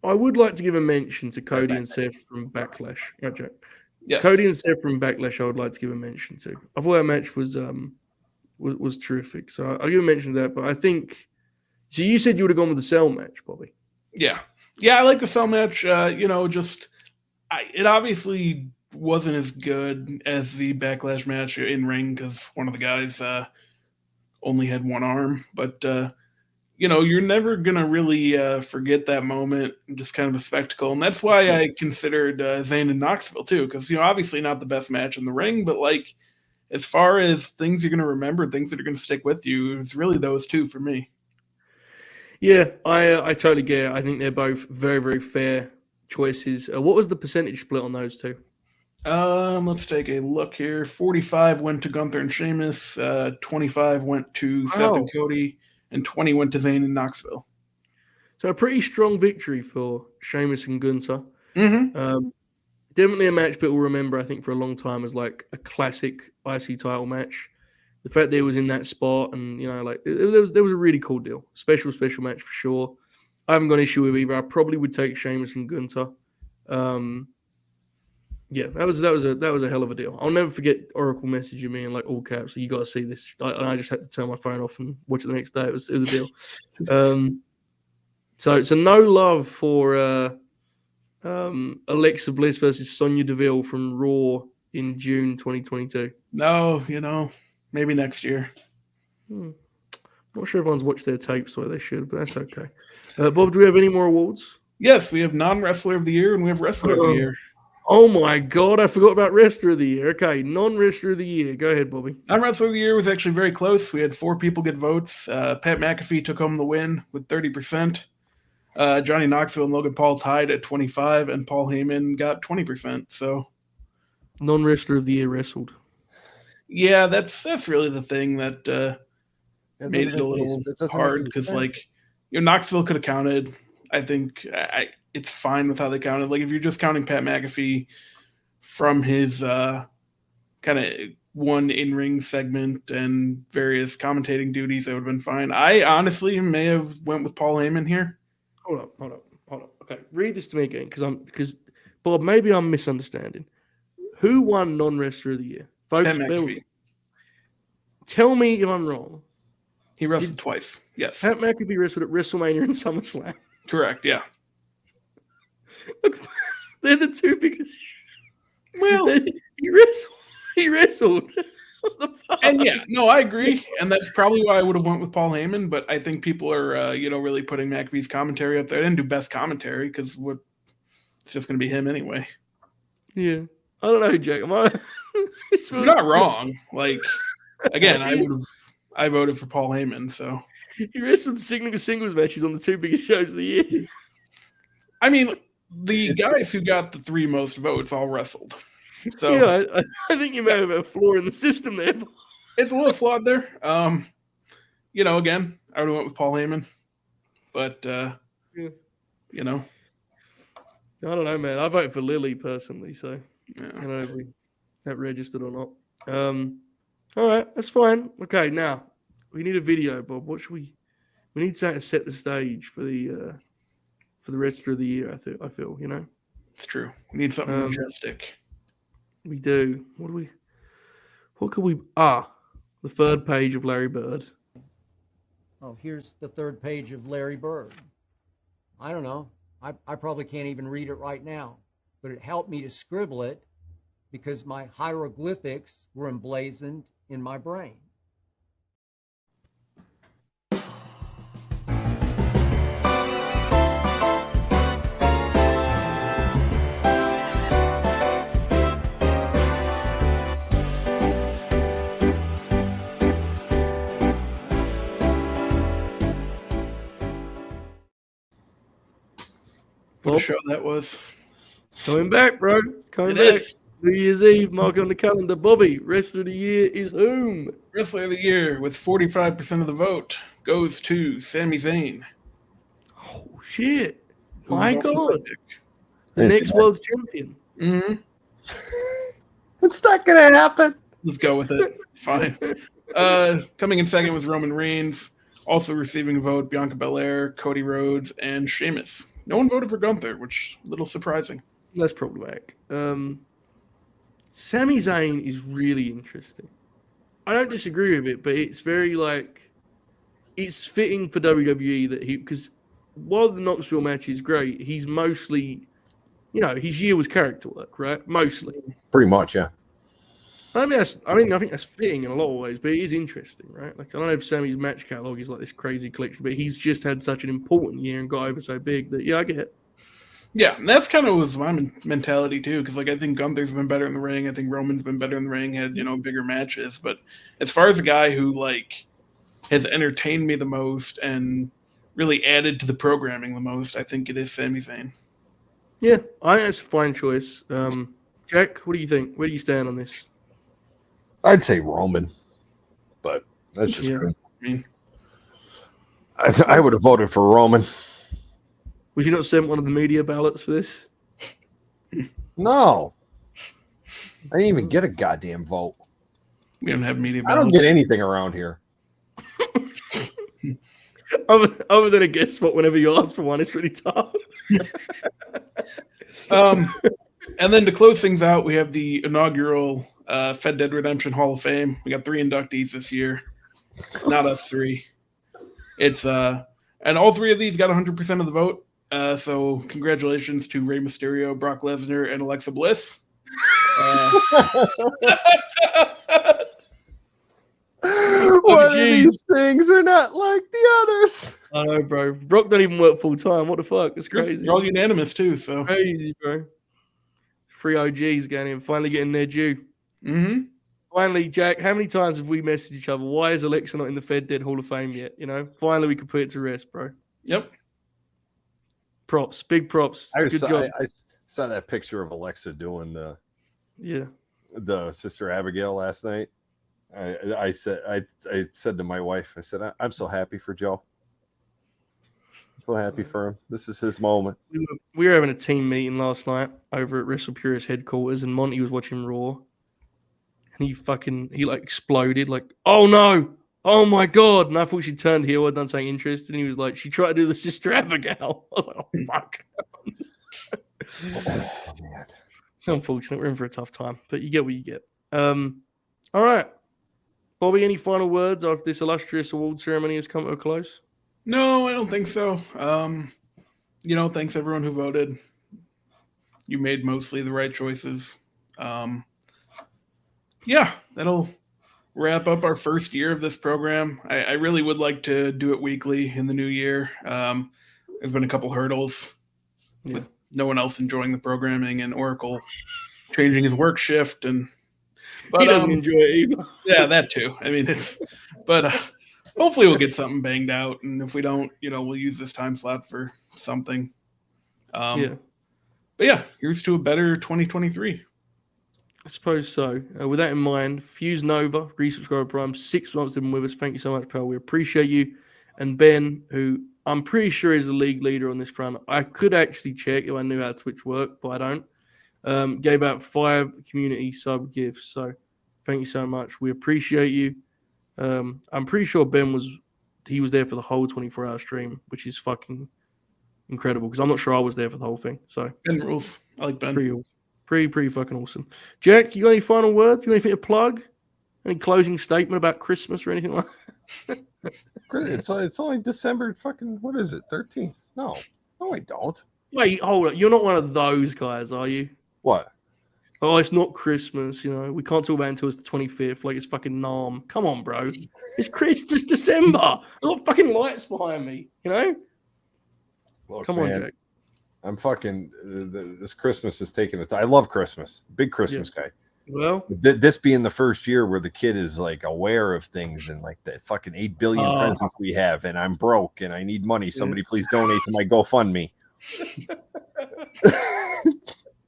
I would like to give a mention to Cody and Seth from Backlash. Oh, Jack. Yes. Cody and Seth from Backlash, I would like to give a mention to. I thought that match was terrific, so I'll give a mention to that. But I think, so you said you would have gone with the Cell match, Bobby. Yeah, I like the Cell match. It obviously wasn't as good as the Backlash match in ring because one of the guys only had one arm. But you're never going to really forget that moment, just kind of a spectacle. And that's why I considered Zayn and Knoxville, too, because, obviously not the best match in the ring, but, like, as far as things you're going to remember, things that are going to stick with you, it's really those two for me. Yeah, I totally get it. I think they're both very, very fair choices. What was the percentage split on those two? Let's take a look here. 45 went to Gunther and Sheamus. 25 went to Seth and Cody, and 20 went to Zayn and Knoxville. So a pretty strong victory for Sheamus and Gunther. Mm-hmm. Definitely a match people will remember, I think, for a long time as like a classic IC title match. The fact that it was in that spot, and like there was a really cool deal. Special match for sure. I haven't got an issue with either. I probably would take Sheamus and Gunther. Yeah, that was a hell of a deal. I'll never forget Oracle messaging me in like all caps. You got to see this. I just had to turn my phone off and watch it the next day. It was a deal. So no love for Alexa Bliss versus Sonya Deville from Raw in June 2022. No, maybe next year. Not sure everyone's watched their tapes the way they should, but that's okay. Bob, do we have any more awards? Yes, we have non-wrestler of the year and we have wrestler of the year. Oh my God, I forgot about wrestler of the year. Okay, non-wrestler of the year. Go ahead, Bobby. Non-wrestler of the year was actually very close. We had 4 people get votes. Pat McAfee took home the win with 30%. Johnny Knoxville and Logan Paul tied at 25%, and Paul Heyman got 20%. So, non-wrestler of the year wrestled. Yeah, that's really the thing that made it a little hard because, like, Knoxville could have counted. I think it's fine with how they counted. Like, if you're just counting Pat McAfee from his kind of one in-ring segment and various commentating duties, that would have been fine. I honestly may have went with Paul Heyman here. Hold up. Okay, read this to me again, because Bob, maybe I'm misunderstanding. Who won non-wrestler of the year? Folks, Pat McAfee. Tell me if I'm wrong. He wrestled twice. Yes. Pat McAfee wrestled at WrestleMania and SummerSlam. Correct. Yeah. They're the two biggest. Well, he wrestled. And yeah, no, I agree, and that's probably why I would have went with Paul Heyman. But I think people are, really putting McAfee's commentary up there. I didn't do best commentary because it's just going to be him anyway. Yeah, I don't know, Jack. You're not wrong. Like, again, I voted for Paul Heyman. So he wrestled singles matches on the 2 biggest shows of the year. I mean, the guys who got the 3 most votes all wrestled. So yeah, I think you may have a flaw in the system there. It's a little flawed there. Again, I would have went with Paul Heyman, but yeah. I don't know, man. I vote for Lily personally, so yeah. I don't know if that registered or not. All right, that's fine. Okay, now we need a video, Bob. What should we need something to set the stage for the rest of the year. I feel it's true. We need something majestic. We do. What could we? The 3rd page of Larry Bird. Oh, here's the 3rd page of Larry Bird. I don't know. I probably can't even read it right now, but it helped me to scribble it because my hieroglyphics were emblazoned in my brain. What a show that was. Coming back, bro. Coming back. New Year's Eve, mark on the calendar. Bobby, wrestler of the year is whom? Wrestler of the year with 45% of the vote goes to Sami Zayn. Oh, shit. My God. The Fancy next that. world champion. Mm-hmm. It's not going to happen. Let's go with it. Fine. Coming in second was Roman Reigns. Also receiving a vote, Bianca Belair, Cody Rhodes, and Sheamus. No one voted for Gunther, which is a little surprising. That's problematic. Sami Zayn is really interesting. I don't disagree with it, but it's very it's fitting for WWE that because while the Knoxville match is great, he's mostly, his year was character work, right? Mostly. Pretty much, yeah. I think that's fitting in a lot of ways, but it is interesting, right? Like, I don't know if Sammy's match catalog is like this crazy collection, but he's just had such an important year and got over so big that, yeah, I get it. Yeah, and that's kind of was my mentality too, because like I think Gunther's been better in the ring. I think Roman's been better in the ring, had bigger matches. But as far as a guy who like has entertained me the most and really added to the programming the most, I think it is Sami Zayn. Yeah, I think that's a fine choice. Jack, what do you think? Where do you stand on this? I'd say Roman, but that's just good. I mean, I would have voted for Roman. Was you not sent one of the media ballots for this? No. I didn't even get a goddamn vote. we don't have media. I don't get anything around here. Other than a guess spot whenever you ask for one, it's really tough. And then to close things out, we have the inaugural Fed Dead Redemption Hall of Fame. We got 3 inductees this year. Not us 3. It's and all 3 of these got 100% of the vote. So congratulations to Rey Mysterio, Brock Lesnar, and Alexa Bliss. One of these things are not like the others. I know, bro. Brock don't even work full time. What the fuck? It's crazy. They're all unanimous too. So crazy, bro. 3 OGs going in, finally getting their due. Mm-hmm. Finally, Jack, how many times have we messaged each other? Why is Alexa not in the Fed Dead Hall of Fame yet? Finally we can put it to rest, bro. Yep. Props, big props. Good job. I saw that picture of Alexa doing the Sister Abigail last night. I said to my wife, I said, I'm so happy for Joe. I'm so happy for him. This is his moment. We were having a team meeting last night over at Wrestle Purist headquarters, and Monty was watching Raw. And he exploded, like, oh no, oh my god. And I thought she turned heel, I'd done something interesting. And he was like, she tried to do the Sister Abigail. I was like, oh fuck. Oh man. It's unfortunate. We're in for a tough time, but you get what you get. All right. Bobby, any final words after this illustrious award ceremony has come to a close? No, I don't think so. Thanks everyone who voted. You made mostly the right choices. Yeah, that'll wrap up our first year of this program. I really would like to do it weekly in the new year. There's been a couple hurdles with no one else enjoying the programming and Oracle changing his work shift, but he doesn't enjoy it either. Yeah, that too. I mean, but hopefully we'll get something banged out, and if we don't, we'll use this time slot for something. But yeah, here's to a better 2023. I suppose so. With that in mind, Fuse Nova, resubscriber Prime, 6 months in with us. Thank you so much, pal. We appreciate you. And Ben, who I'm pretty sure is the league leader on this front. I could actually check if I knew how Twitch worked, but I don't. Gave out 5 community sub gifts. So thank you so much. We appreciate you. I'm pretty sure Ben was there for the whole 24-hour stream, which is fucking incredible because I'm not sure I was there for the whole thing. So Ben rules. I like Ben. Pretty fucking awesome. Jack, you got any final words? You got anything to plug? Any closing statement about Christmas or anything like that? It's only December fucking, what is it, 13th? No, I don't. Wait, hold up. You're not one of those guys, are you? What? Oh, it's not Christmas, we can't talk about it until it's the 25th, like it's fucking Nam. Come on, bro. It's just December. I've got fucking lights behind me, Look, Come on, man, Jack. I'm fucking, this Christmas is taking it. I love Christmas. Big Christmas guy. Well, this being the first year where the kid is like aware of things and like the fucking 8 billion presents we have, and I'm broke and I need money. Somebody please donate to my GoFundMe.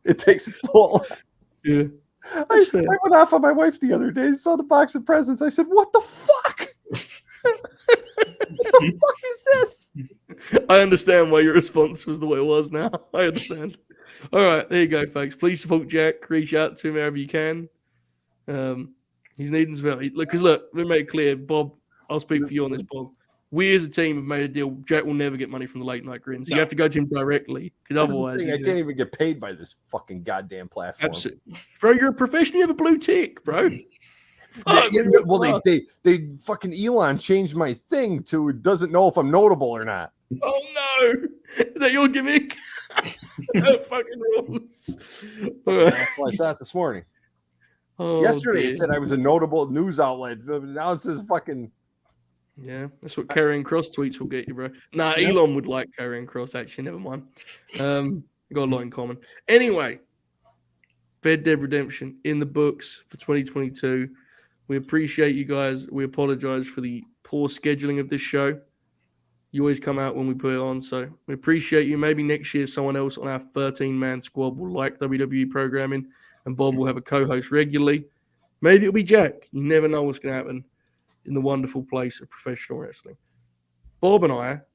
It takes a toll. Yeah. I went off on my wife the other day, saw the box of presents. I said, what the fuck? What the fuck is this? I understand why your response was the way it was now. I understand. All right, there you go, folks. Please support Jack. Reach out to him wherever you can. He's needing some help. Because look, let me make it clear, Bob, I'll speak for you on this, Bob. We as a team have made a deal. Jack will never get money from the late night grin. So you have to go to him directly. Because otherwise, I can't even get paid by this fucking goddamn platform. Absolutely. Bro, you're a professional. You have a blue tick, bro. Well, they fucking Elon changed my thing to it doesn't know if I'm notable or not. Oh no! Is that your gimmick? No fucking rules. All right. I saw it this morning. Oh, Yesterday dear. it said I was a notable news outlet. Now it says fucking. Yeah, that's what carrying cross tweets will get you, bro. Nah, Yep. Elon would like carrying cross, actually. Never mind. Got a lot in common. Anyway, Fed Dead Redemption in the books for 2022. We appreciate you guys. We apologize for the poor scheduling of this show. You always come out when we put it on, so we appreciate you. Maybe next year someone else on our 13-man squad will like WWE programming, and Bob will have a co-host regularly. Maybe it'll be Jack. You never know what's going to happen in the wonderful place of professional wrestling. Bob and I are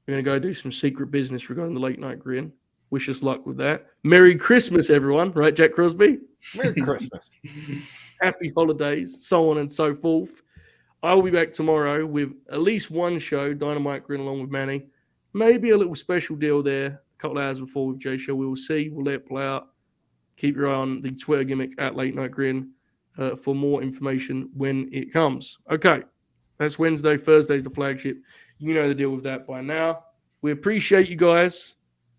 going to go do some secret business regarding the Late Night Grin. Wish us luck with that. Merry Christmas, everyone. Right, Jack Crosby? Merry Christmas. Happy holidays, so on and so forth. I will be back tomorrow with at least one show, Dynamite Grin, along with Manny. Maybe a little special deal there, a couple of hours before with Jay Show. We will see. We'll let it play out. Keep your eye on the Twitter gimmick at Late Night Grin for more information when it comes. Okay, that's Wednesday. Thursday's the flagship. You know the deal with that by now. We appreciate you guys.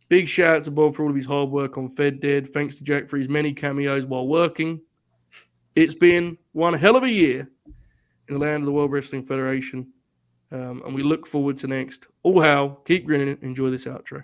Big shout out to Bob for all of his hard work on Fed Dead. Thanks to Jack for his many cameos while working. It's been one hell of a year in the land of the World Wrestling Federation. And we look forward to next. All hail, keep grinning, enjoy this outro.